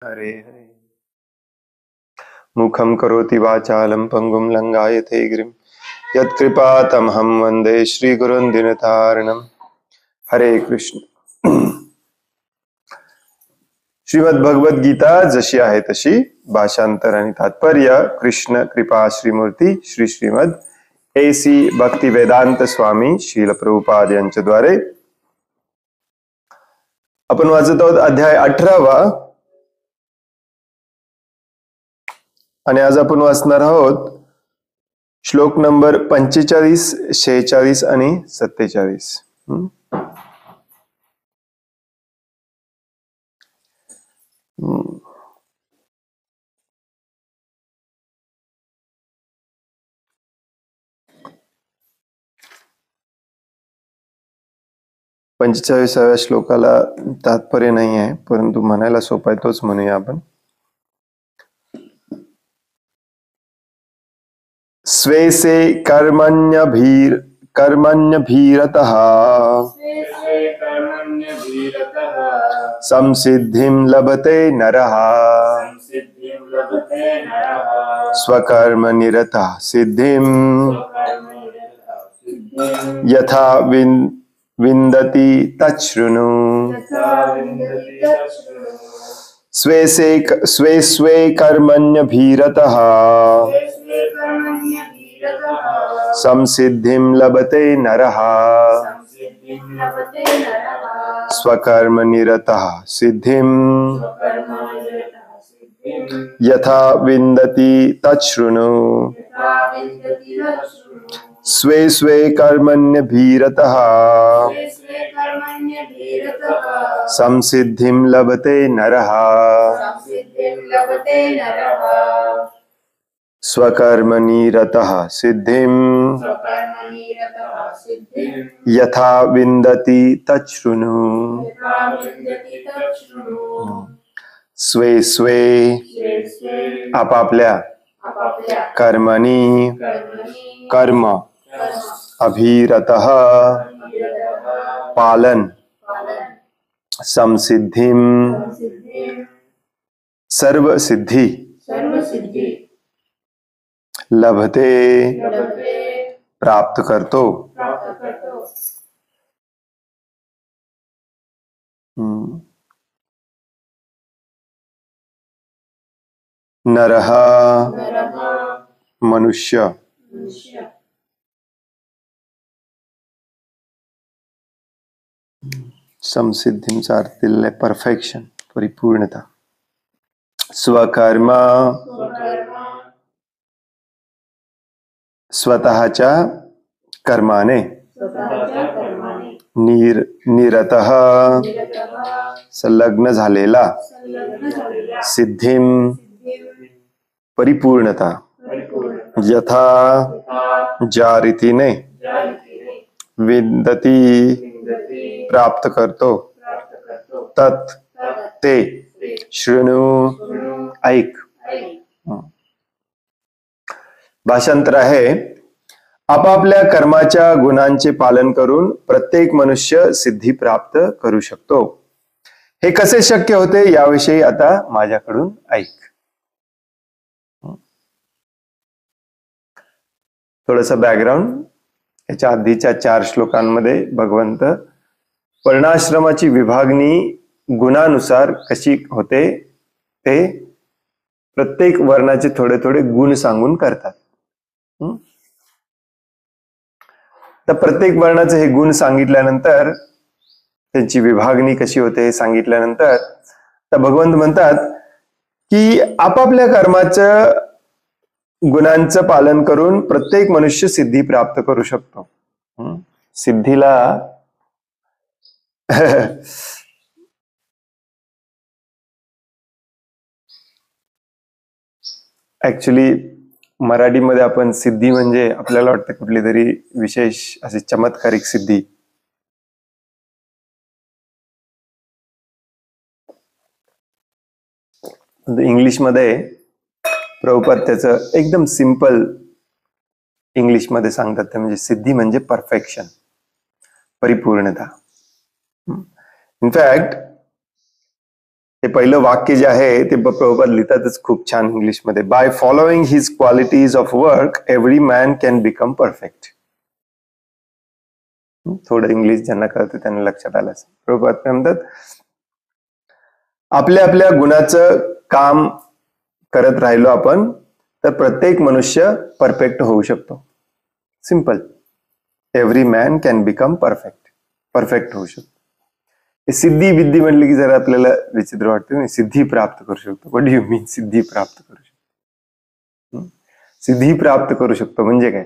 हरे हरे। मुखं करोति वाचालं पंगुं लंघायते गिरिं यत्कृपातमहं वन्दे श्रीगुरुं दीनतारिणं। हरे कृष्ण। श्रीमद भगवद गीता जशी आहे तशी, भाषांतर आणि तात्पर्य कृष्ण कृपा श्रीमूर्ती श्री श्रीमद AC भक्ती वेदांत स्वामी श्रील प्रभुपाद यांच्याद्वारे आपण वाचत आहोत अध्याय 18वा आणि आज आपण वाचणार आहोत श्लोक नंबर 45, 46 आणि 47. 45व्या श्लोकाला तात्पर्य नाही आहे, परंतु म्हणायला सोपा आहे, तोच म्हणूया आपण. स्वे से कर्मण्यभीरतः संसिद्धिं लभते नरः स्वकर्मनिरतः सिद्धिं यथा विन्दति तच्छृणु. स्वे स्वे कर्मण्यभीरतः संसिद्धिं लभते नरः स्वकर्मनिरतः सिद्धिं यथा विन्दति तच्छृणु. स्वे स्वे कर्मण्यभीरतः संसिद्धिं लभते नरः स्वकर्मनिरतः सिद्धिं यथा विन्दति तच्छृणु. स्वे स्वे आपापल्या कर्मणी कर्म अभीरतः पालन संसिद्धिं सर्व सिद्धि लभते प्राप्त करतो. नरः मनुष्य संसिद्धीचा अर्थ दिलेला आहे परफेक्शन, परिपूर्णता. स्वकर्म स्वतःच्या कर्माने निरतः संलग्न झालेला सिद्धिं परिपूर्णता यथा ज्या रीतीने विन्दती प्राप्त करतो तत् ते शृणु ऐक. भाषांतर आहे, आपापल्या कर्माच्या गुणांचे पालन करून प्रत्येक मनुष्य सिद्धी प्राप्त करू शकतो. हे कसे शक्य होते याविषयी आता माझ्याकडून ऐक. थोडंसं बॅकग्राऊंड. याच्या आधीच्या 4 श्लोकांमध्ये भगवंत वर्णाश्रमाची विभागणी गुणानुसार कशी होते ते प्रत्येक वर्णाचे थोडे थोडे गुण सांगून करतात. तर प्रत्येक वर्णाचे हे गुण सांगितल्यानंतर त्यांची विभागणी कशी होते हे सांगितल्यानंतर तर भगवंत म्हणतात की आपापल्या कर्माच्या गुणांचं पालन करून प्रत्येक मनुष्य सिद्धी प्राप्त करू शकतो. सिद्धीला ऍक्च्युली मराठीमध्ये आपण सिद्धी म्हणजे आपल्याला वाटतं कुठली तरी विशेष अशी चमत्कारिक सिद्धी. इंग्लिशमध्ये प्रभुपाद त्याचं एकदम सिंपल इंग्लिशमध्ये सांगतात, ते म्हणजे सिद्धी म्हणजे परफेक्शन, परिपूर्णता. इनफॅक्ट हे पहिलं वाक्य जे आहे ते प्रभुपाद लिहितातच खूप छान इंग्लिशमध्ये. By following his qualities of work every man can become perfect. थोडं इंग्लिश ज्यांना कळतं त्यांना लक्षात आलं असेल. प्रभुपाद काय म्हणतात, आपल्या आपल्या गुणाचं काम करत राहिलो आपण तर प्रत्येक मनुष्य परफेक्ट होऊ शकतो. Simple. Every man can become perfect होऊ शकतो. सिद्धी विद्धी म्हणले की जरा आपल्याला विचित्र वाटतं. सिद्धी प्राप्त करू शकतो. व्हॉट डू यू मीन सिद्धी प्राप्त करू शकतो? सिद्धी प्राप्त करू शकतो म्हणजे काय?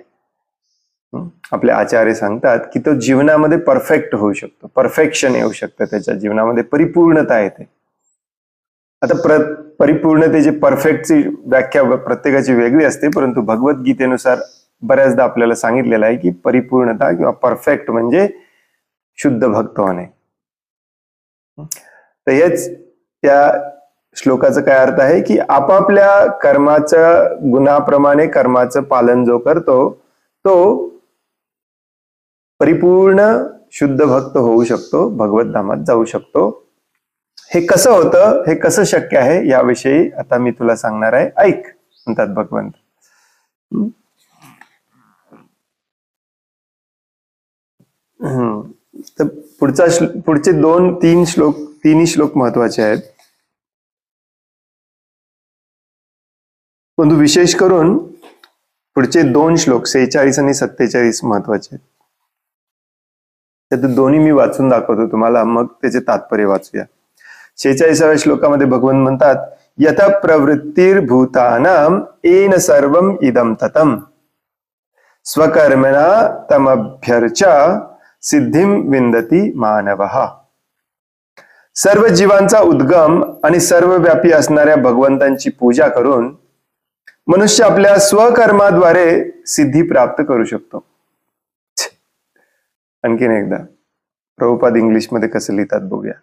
आपले आचार्य सांगतात की तो जीवनामध्ये परफेक्ट होऊ शकतो, परफेक्शन येऊ शकतं, त्याच्या जीवनामध्ये परिपूर्णता येते. आता परिपूर्णतेची परफेक्टची व्याख्या प्रत्येकाची वेगळी असते, परंतु भगवद्गीतेनुसार बऱ्याचदा आपल्याला सांगितलेलं आहे की परिपूर्णता किंवा परफेक्ट म्हणजे शुद्ध भक्त होणे. तर हेच त्या श्लोकाचा काय अर्थ आहे की आपापल्या कर्माचं गुणाप्रमाणे कर्माचं पालन जो करतो तो परिपूर्ण शुद्ध भक्त होऊ शकतो, भगवत धामात जाऊ शकतो. हे कसं होतं, हे कसं शक्य आहे याविषयी आता मी तुला सांगणार आहे, ऐक म्हणतात भगवंत. तर पुढचे तिन्ही श्लोक महत्वाचे आहेत. परंतु विशेष करून पुढचे 2 श्लोक 46 आणि 47 महत्वाचे आहेत. त्यात दोन्ही मी वाचून दाखवतो तुम्हाला, मग त्याचे तात्पर्य वाचूया. 46व्या श्लोकामध्ये भगवंत म्हणतात, यथा प्रवृत्तिर्भूतानां येन सर्वम इदं ततम स्वकर्मणा तमभ्यर्चा सिद्धिम विंदती मानवः. सर्व जीवांचा उद्गम आणि सर्वव्यापी असणाऱ्या भगवंतांची पूजा करून मनुष्य आपल्या स्वकर्माद्वारे सिद्धी प्राप्त करू शकतो. आणखीन एकदा प्रभुपाद इंग्लिशमध्ये कसं लिहितात बघूया.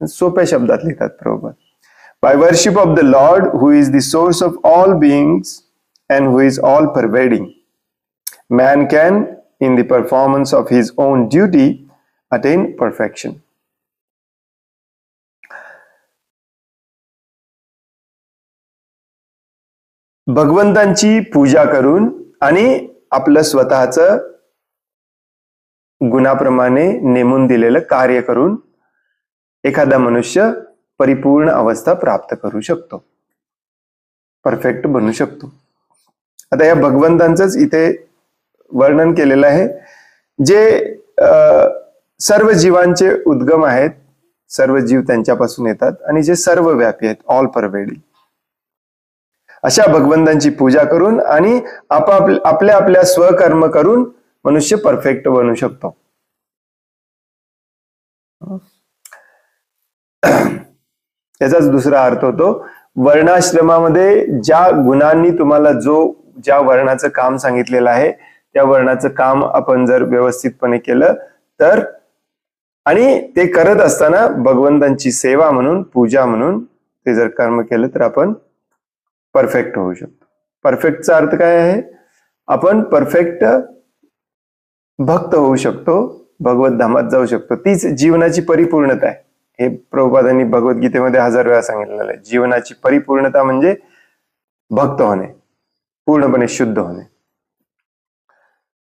सोप्या शब्दात लिहितात Prabhupada. By worship of the lord who is the source of all beings and who is all pervading, man can, in the performance of his own duty, attain perfection. भगवंतांची पूजा करून आणि आपलं स्वतःचं गुणाप्रमाणे नेमून दिलेलं कार्य करून एखादा मनुष्य परिपूर्ण अवस्था प्राप्त करू शकतो, परफेक्ट बनू शकतो. आता या भगवंतांचंच इथे वर्णन केलेलं आहे, जे सर्व जीवांचे उद्गम आहेत, सर्व जीव त्यांच्यापासून येतात आणि जे सर्वव्यापी आहेत, ऑल परवेडिंग. अशा भगवंतांची पूजा करून आणि आपल्या आपल्या स्वकर्म करून मनुष्य परफेक्ट बनू शकतो. याचाच दुसरा अर्थ होतो, वर्णाश्रमामध्ये ज्या गुणांनी तुम्हाला ज्या वर्णाचं काम सांगितलेलं आहे त्या वर्णाचं काम आपण जर व्यवस्थितपणे केलं तर, आणि ते करत असताना भगवंतांची सेवा म्हणून, पूजा म्हणून ते जर कर्म केलं तर आपण परफेक्ट होऊ शकतो. परफेक्टचा अर्थ काय आहे? आपण परफेक्ट भक्त होऊ शकतो, भगवत धामात जाऊ शकतो. तीच जीवनाची परिपूर्णता आहे. हे प्रभुपादांनी भगवद्गीतेमध्ये 1000 वेळा सांगितलेलं आहे. जीवनाची परिपूर्णता म्हणजे भक्त होणे, पूर्णपणे शुद्ध होणे.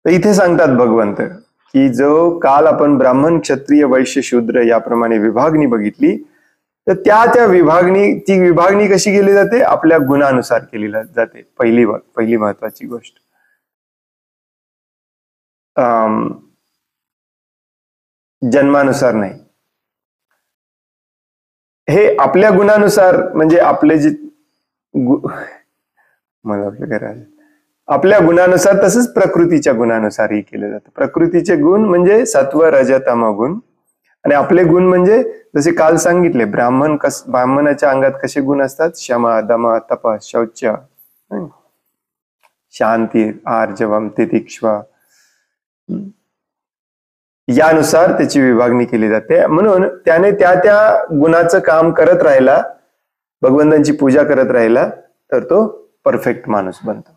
तर इथे सांगतात भगवंत की जो काल आपण ब्राह्मण, क्षत्रिय, वैश्य, शूद्र याप्रमाणे विभागणी बघितली, तर त्या ती विभागणी कशी केली जाते? आपल्या गुणानुसार केली जाते. पहिली महत्वाची गोष्ट. जन्मानुसार नाही, हे आपल्या गुणानुसार, म्हणजे आपले जे मला आपलं करायचं आपल्या गुणानुसार, तसंच प्रकृतीच्या गुणानुसारही केलं जातं. प्रकृतीचे गुण म्हणजे सत्व, रज, तम गुण, आणि आपले गुण म्हणजे जसे काल सांगितले, ब्राह्मणाच्या अंगात कसे गुण असतात? शम, दम, तप, शौच, शांती, आर्जवम, तितिक्ष्वा, यानुसार त्याची विभागणी केली जाते. म्हणून त्याने त्या गुणाचं काम करत राहिला, भगवंतांची पूजा करत राहिला, तर तो परफेक्ट माणूस बनतो.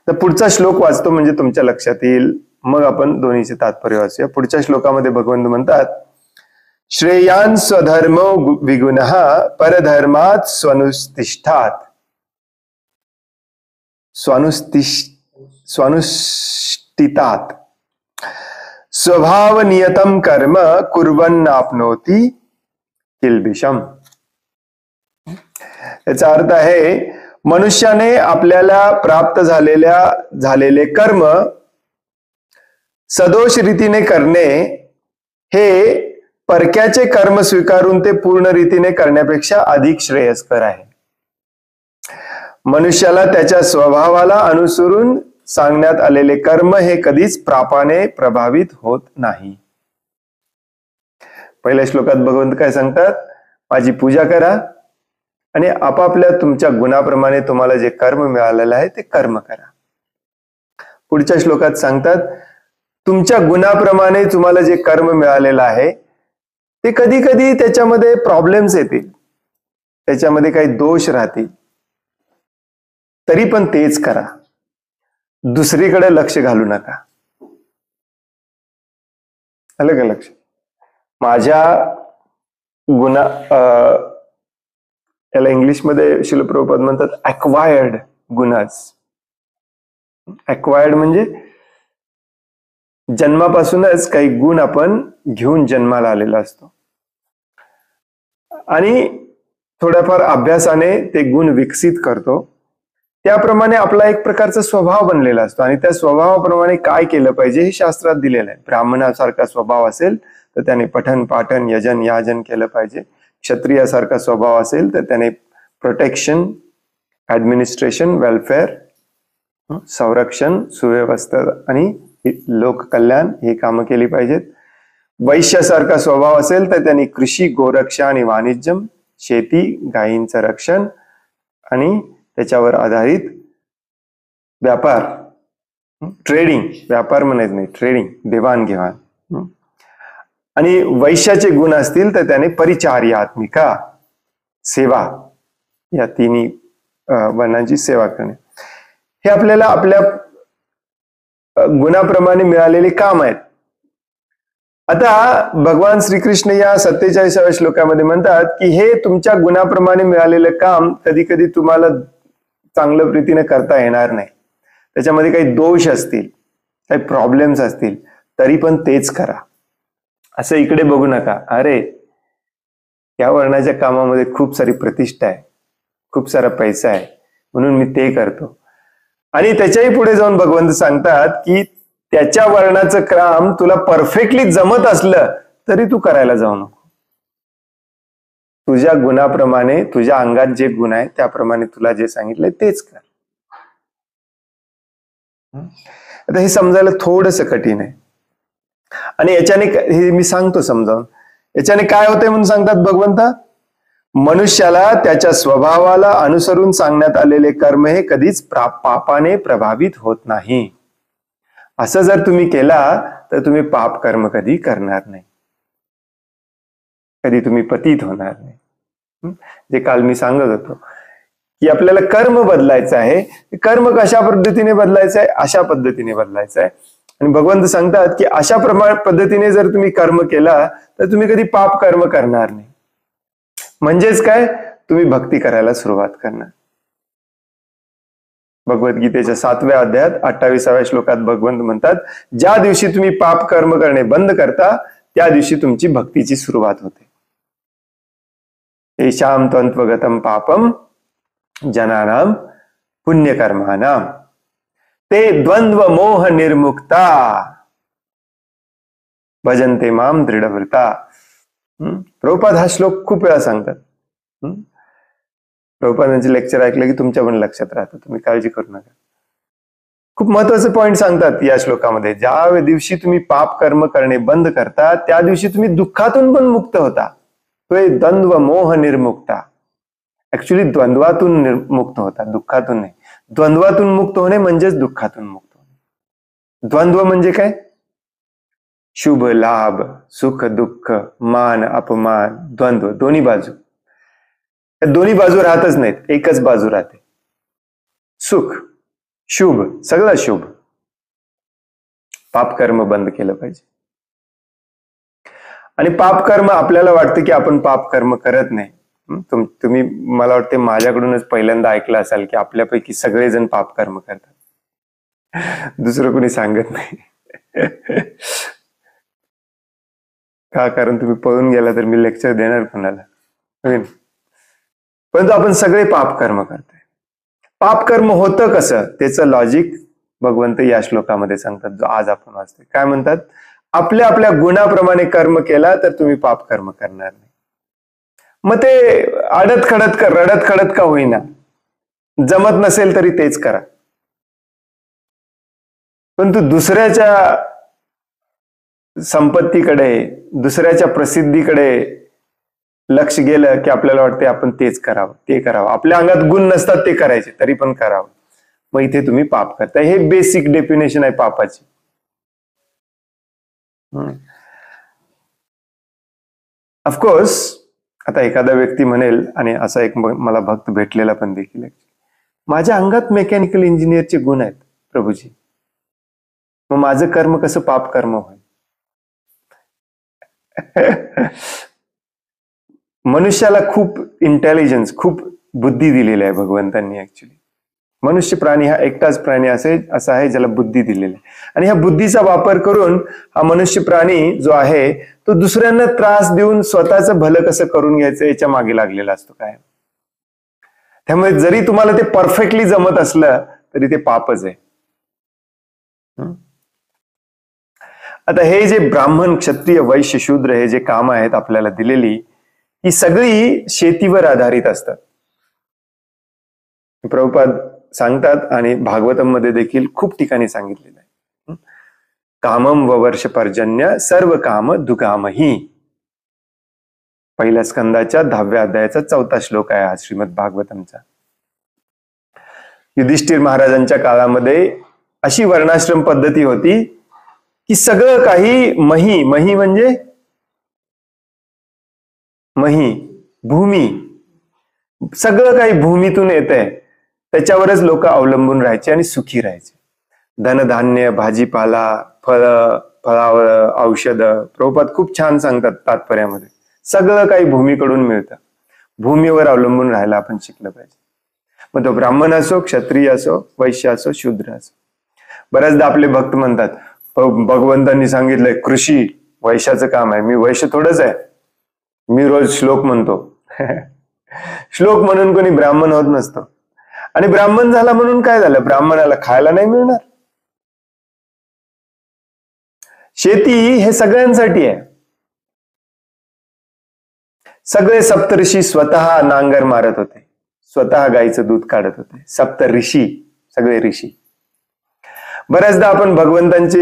तर पुढचा श्लोक वाचतो म्हणजे तुमच्या लक्षात येईल, मग आपण दोन्हीचे तात्पर्य वाचूया. पुढच्या श्लोकामध्ये भगवंत म्हणतात, श्रेयान स्वधर्मो विगुणः परधर्मात् स्वनुष्ठिष्ठात् स्वनुष्ठितात् स्वभाव नियतम कर्म कुर्वन्नाप्नोति किल्बिषम. याचा अर्थ आहे, मनुष्याने आपल्याला प्राप्त झालेले कर्म सदोष रीतीने करणे हे परक्याचे कर्म स्वीकारून ते पूर्ण रीतीने करण्यापेक्षा अधिक श्रेयस्कर आहे. मनुष्याला त्याच्या स्वभावाला अनुसरून सांगण्यात आलेले कर्म हे कधीच पापाने प्रभावित होत नाही. पहिल्या श्लोकात भगवंत काय सांगतात? माझी पूजा करा आणि आपापल्या तुमच्या गुणाप्रमाणे तुम्हाला जे कर्म मिळालेलं आहे ते कर्म करा. पुढच्या श्लोकात सांगतात, तुमच्या गुणाप्रमाणे तुम्हाला जे कर्म मिळालेलं आहे ते कधी कधी त्याच्यामध्ये प्रॉब्लेम्स येतील, त्याच्यामध्ये काही दोष राहतील, तरी पण तेच करा, दुसरीकडे लक्ष घालू नका. आलं का लक्ष? माझ्या गुन्हा याला इंग्लिशमध्ये श्रील प्रभुपाद म्हणतात अक्वायर्ड गुन्हाज. अक्वायर्ड म्हणजे जन्मापासूनच काही गुण आपण घेऊन जन्माला आलेला असतो आणि थोड्याफार अभ्यासाने ते गुण विकसित करतो. त्याप्रमाणे आपला एक प्रकारचा स्वभाव बनलेला असतो आणि त्या स्वभावाप्रमाणे काय केलं पाहिजे हे शास्त्रात दिलेलं आहे. ब्राह्मणासारखा स्वभाव असेल तर त्याने पठन पाठन यजन याजन केलं पाहिजे. क्षत्रियासारखा स्वभाव असेल तर त्याने प्रोटेक्शन, ऍडमिनिस्ट्रेशन, वेलफेअर, संरक्षण, सुव्यवस्था आणि लोककल्याण ही कामं केली पाहिजेत. वैश्यासारखा स्वभाव असेल तर त्यांनी कृषी, गोरक्षा आणि वाणिज्यम, शेती, गायींचं रक्षण आणि त्याच्यावर आधारित व्यापार, ट्रेडिंग, व्यापार म्हणायचं नाही, ट्रेडिंग, देवाणघेवाण. आणि वैश्याचे गुण असतील तर त्याने परिचार्यात्मिका, सेवा, या तिन्ही वर्णांची सेवा करणे. हे आपल्याला आपल्या गुणाप्रमाणे मिळालेले काम आहेत. आता भगवान श्रीकृष्ण या 47व्या श्लोकामध्ये म्हणतात की हे तुमच्या गुणाप्रमाणे मिळालेलं काम कधी कधी तुम्हाला चांगल्या रीतीने करता येणार नाही, त्याच्यामध्ये काही दोष असतील, काही प्रॉब्लेम्स असतील, तरी पण तेच करा. असं इकडे बघू नका, अरे या वर्णाच्या कामामध्ये खूप सारी प्रतिष्ठा आहे, खूप सारा पैसा आहे म्हणून मी ते करतो. आणि त्याच्याही पुढे जाऊन भगवंत सांगतात की त्याच्या वर्णाचं काम तुला परफेक्टली जमत असलं तरी तू करायला जाऊ नको. तुझ्या गुणाप्रमाणे, तुझ्या अंगात जे गुण आहे त्याप्रमाणे तुला जे सांगितलंय तेच कर. आता हे समजायला थोडंसं कठीण आहे आणि याच्याने हे मी सांगतो समजावून, याच्याने काय होतंय म्हणून सांगतात भगवंत, मनुष्याला त्याच्या स्वभावाला अनुसरून सांगण्यात आलेले कर्म हे कधीच पापाने प्रभावित होत नाही. असं जर तुम्ही केला तर तुम्ही पाप कर्म कधी करणार नाही, कधी तुम्ही पतित होणार नाही. जे काल मी सांगत होतो की आपल्याला कर्म बदलायचं आहे. कर्म कशा पद्धतीने बदलायचं आहे? अशा पद्धतीने बदलायचं आहे. आणि भगवंत सांगतात की अशा पद्धतीने जर तुम्ही कर्म केला तर तुम्ही कधी पाप कर्म करणार नाही. म्हणजेच काय? तुम्ही भक्ती करायला सुरुवात करणार. भगवद्गीतेच्या 7व्या अध्यायात 28व्या श्लोकात भगवंत म्हणतात, ज्या दिवशी तुम्ही पाप कर्म करणे बंद करता त्या दिवशी तुमची भक्तीची सुरुवात होते. येषाम त्वंत्वगतम पापम जनानाम पुण्यकर्माणाम ते द्वंद्व मोह निर्मुक्ता भजन्ते माम दृढव्रता. प्रभुपाद हा श्लोक खूप वेळा सांगतात. प्रभुपादांचे लेक्चर ऐकलं की तुमच्या पण लक्षात राहतं, तुम्ही काळजी करू नका. खूप महत्वाचे पॉइंट सांगतात या श्लोकामध्ये. ज्या दिवशी तुम्ही पाप कर्म करणे बंद करता त्या दिवशी तुम्ही दुःखातून पण मुक्त होता. तो द्वंद्व मोह निर्मुक्ता. ऍक्च्युली द्वंद्वातून मुक्त होता, दुःखातून नाही. द्वंद्वातून मुक्त होणे म्हणजेच दुःखातून मुक्त होणे. द्वंद्व म्हणजे काय? शुभ लाभ, सुख दुःख, मान अपमान, द्वंद्व, दोन्ही बाजू. दोन्ही बाजू राहतच नाहीत, एकच बाजू राहते. सुख, शुभ, सगळं शुभ. पाप कर्म बंद केलं पाहिजे. आणि पाप कर्म आपल्याला वाटतं की आपण पाप कर्म करत नाही. तुम्ही मला वाटते माझ्याकडूनच पहिल्यांदा ऐकलं असाल की आपल्यापैकी सगळेजण पाप कर्म करतात, दुसरं कोणी सांगत नाही. का? कारण तुम्ही पळून गेला तर मी लेक्चर देणार कोणाला. परंतु आपण सगळे पाप कर्म करतोय. पाप कर्म होतं कसं त्याचं लॉजिक भगवंत या श्लोकामध्ये सांगतात, जो आज आपण वाचतोय. काय म्हणतात? आपल्या आपल्या गुणाप्रमाणे कर्म केला तर तुम्ही पाप कर्म करणार नाही. मग ते रडत खडत का होईना, जमत नसेल तरी तेच करा. परंतु दुसऱ्याच्या संपत्तीकडे, दुसऱ्याच्या प्रसिद्धीकडे लक्ष गेलं की आपल्याला वाटते आपण तेच करावं, ते करावं. आपल्या अंगात गुण नसतात ते करायचे तरी पण करावं. मग इथे तुम्ही पाप करताय. हे बेसिक डेफिनेशन आहे पापाची. ऑफकोर्स आता एखादा व्यक्ती म्हणेल, आणि असा एक मला भक्त भेटलेला पण देखील, माझ्या अंगात मेकॅनिकल इंजिनियरचे गुण आहेत प्रभूजी, मग माझं कर्म कसं पाप कर्म होईल? मनुष्याला खूप इंटेलिजन्स, खूप बुद्धी दिलेली आहे भगवंतांनी. ऍक्च्युली मनुष्य प्राणी हा एकटाच प्राणी असा आहे ज्याला बुद्धी दिलेली आहे. आणि ह्या बुद्धीचा वापर करून हा मनुष्य प्राणी जो आहे तो दुसऱ्यांना त्रास देऊन स्वतःचं भलं कसं करून घ्यायचं याच्या मागे लागलेला असतो काय. त्यामुळे जरी तुम्हाला ते परफेक्टली जमत असलं तरी ते पापच आहे. आता हे जे ब्राह्मण, क्षत्रिय, वैश्य, शूद्र हे जे काम आहेत आपल्याला दिलेली, ही सगळी शेतीवर आधारित असतात. प्रभुपाद सांगतात आणि भागवतम मध्ये देखील खूप ठिकाणी सांगितलेलं आहे, कामम व वर्ष पर्जन्य सर्व काम दुकामही. पहिल्या स्कंदाच्या 10व्या अध्यायाचा 4था श्लोक आहे हा श्रीमद भागवतमचा. युधिष्ठिर महाराजांच्या काळामध्ये अशी वर्णाश्रम पद्धती होती की सगळं काही मही म्हणजे मही, भूमी, सगळं काही भूमीतून येतंय त्याच्यावरच लोक अवलंबून राहायचे आणि सुखी राहायचे. धनधान्य, भाजीपाला, फळावळ, औषध, प्रभुपाद खूप छान सांगतात तात्पर्यामध्ये, सगळं काही भूमीकडून मिळतं. भूमीवर अवलंबून राहायला आपण शिकलं पाहिजे. मग तो ब्राह्मण असो, क्षत्रिय असो, वैश्य असो, शूद्र असो. बऱ्याचदा आपले भक्त म्हणतात भगवंतांनी सांगितलंय कृषी वैश्याचं काम आहे. मी वैश्य थोडंच आहे, मी रोज श्लोक म्हणतो. श्लोक म्हणून कोणी ब्राह्मण होत नसतो. आणि ब्राह्मण झाला म्हणून काय झालं? ब्राह्मणाला खायला नाही मिळणार. शेती हे सगळ्यांसाठी आहे. सगळे सप्तऋषी स्वतः नांगर मारत होते, स्वतः गाईचं दूध काढत होते. सप्त ऋषी, सगळे ऋषी. बऱ्याचदा आपण भगवंतांची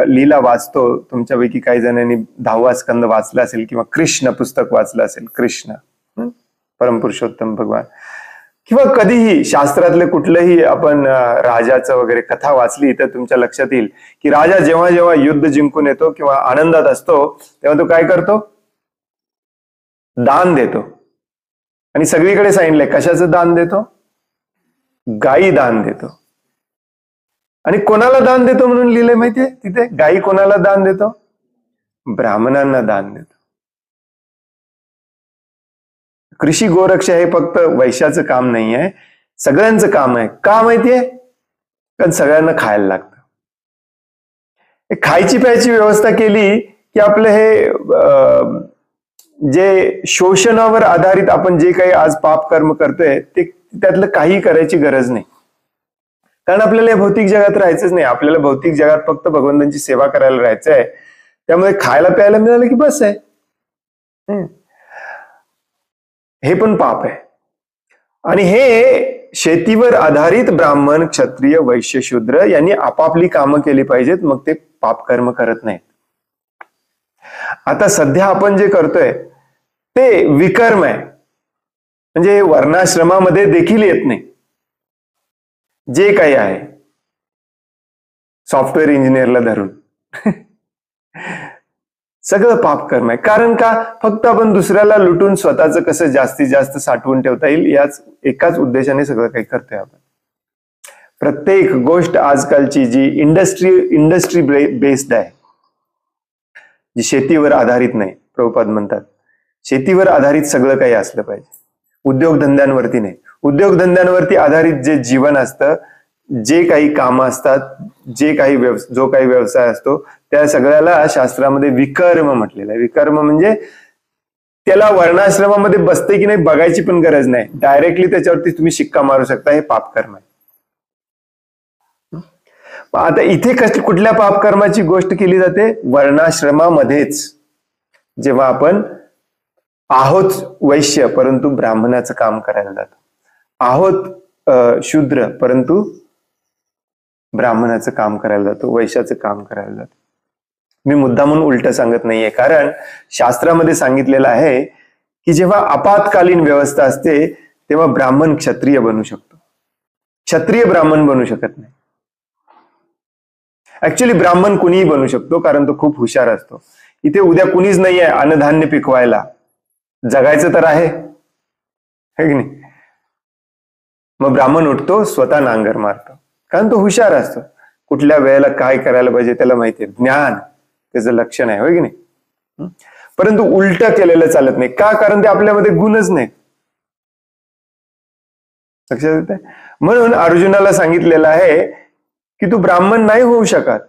लीला वाचतो. तुमच्यापैकी काही जणांनी 10वा स्कंद वाचला असेल किंवा कृष्ण पुस्तक वाचलं असेल. कृष्ण परमपुरुषोत्तम भगवान, किंवा कधीही शास्त्रातले कुठलंही आपण राजाचं वगैरे कथा वाचली तर तुमच्या लक्षात येईल की राजा जेव्हा जेव्हा युद्ध जिंकून येतो किंवा आनंदात असतो तेव्हा तो काय करतो? दान देतो. आणि सगळीकडे सांगितलंय कशाचं दान देतो? गायी दान देतो. आणि कोणाला दान देतो म्हणून लिहिलंय माहितीये तिथे? गायी कोणाला दान देतो? ब्राह्मणांना दान देतो. कृषी गोरक्ष हे फक्त वैश्याचं काम नाही आहे, सगळ्यांचं काम आहे. का माहितीये? कारण सगळ्यांना खायला लागतं. खायची प्यायची व्यवस्था केली की आपलं हे जे शोषणावर आधारित आपण जे काही आज पाप कर्म करतोय ते त्यातलं काही करायची गरज नाही. कारण आपल्याला या भौतिक जगात राहायचंच नाही. आपल्याला भौतिक जगात फक्त भगवंतांची सेवा करायला राहायचं आहे. त्यामुळे खायला प्यायला मिळालं की बस आहे. हे पण पाप आहे. आणि हे शेतीवर आधारित ब्राह्मण, क्षत्रिय, वैश्य, शूद्र यांनी आपापली कामं केली पाहिजेत, मग ते पाप कर्म करत नाहीत. आता सध्या आपण जे करतोय ते विकर्म आहे. म्हणजे वर्णाश्रमामध्ये देखील येत नाही. जे काही आहे सॉफ्टवेअर इंजिनियरला धरून सगळं पाप कर्म आहे. कारण का? फक्त आपण दुसऱ्याला लुटून स्वतःचं कसं जास्तीत जास्त साठवून ठेवता येईल याच एकाच उद्देशाने सगळं काही करतोय आपण. प्रत्येक गोष्ट आजकालची जी इंडस्ट्री बेस्ड आहे, जी शेतीवर आधारित नाही, प्रभुपाद म्हणतात शेतीवर आधारित सगळं काही असलं पाहिजे, उद्योगधंद्यांवरती नाही. उद्योगधंद्यांवरती आधारित जे जीवन असतं, जे काही कामं असतात, जो काही व्यवसाय असतो, त्या सगळ्याला शास्त्रामध्ये विकर्म म्हटलेलं आहे. विकर्म म्हणजे त्याला वर्णाश्रमामध्ये बसते की नाही बघायची पण गरज नाही, डायरेक्टली त्याच्यावरती तुम्ही शिक्का मारू शकता, हे पापकर्म आहे. आता इथे कुठल्या पापकर्माची गोष्ट केली जाते? वर्णाश्रमामध्येच. जेव्हा आपण आहोत वैश्य परंतु ब्राह्मणाचं काम करायला जातो, आहोत शूद्र परंतु ब्राह्मणाचं काम करायला जातो, वैश्याचं काम करायला जातो. मी मुद्दामून उलट सांगत नाहीये, कारण शास्त्रामध्ये सांगितलेलं आहे की जेव्हा आपत्कालीन व्यवस्था असते तेव्हा ब्राह्मण क्षत्रिय बनू शकतो, क्षत्रिय ब्राह्मण बनू शकत नाही. ऍक्च्युली ब्राह्मण कुणीही बनू शकतो, कारण तो खूप हुशार असतो. इथे उद्या कुणीच नाही आहे अन्नधान्य पिकवायला, जगायचं तर आहे की नाही. मग ब्राह्मण उठतो, स्वतः नांगर मारतो, कारण तो हुशार असतो. कुठल्या वेळेला काय करायला पाहिजे त्याला माहिती आहे, ज्ञान त्याचं लक्षण आहे, होय की नाही. परंतु उलट केलेलं चालत नाही. का? कारण ते आपल्यामध्ये गुणच नाही. लक्षात येते? म्हणून अर्जुनाला सांगितलेलं आहे की तू ब्राह्मण नाही होऊ शकत,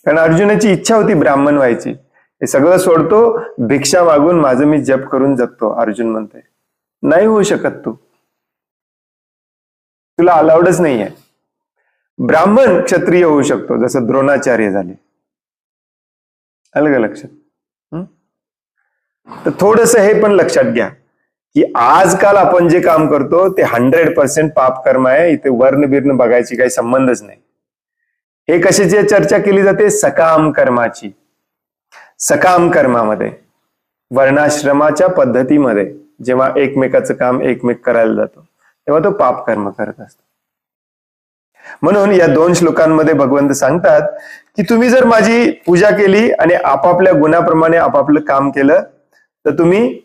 कारण अर्जुनाची इच्छा होती ब्राह्मण व्हायची. हे सगळं सोडतो, भिक्षा मागून माझं मी जप करून जगतो. अर्जुन म्हणते नाही होऊ शकत, तुला अलाउडच नाहीये. ब्राह्मण क्षत्रिय होऊ शकतो, जसं द्रोणाचार्य झाले. आलं का लक्षात? तर थोडस हे पण लक्षात घ्या की आजकाल आपण जे काम करतो ते 100% पाप कर्म आहे. इथे वर्ण बिर्ण बघायची काही संबंधच नाही. हे कशाची चर्चा केली जाते? सकाम कर्माची. सकाम कर्मामध्ये वर्णाश्रमाच्या पद्धतीमध्ये जेव्हा एकमेकाचं काम एकमेक करायला जातो तेव्हा तो पाप कर्म करत असतो. म्हणून या 2 श्लोकांमध्ये भगवंत सांगतात की तुम्ही जर माझी पूजा केली आणि आपापल्या गुणाप्रमाणे आपापलं काम केलं तर तुम्ही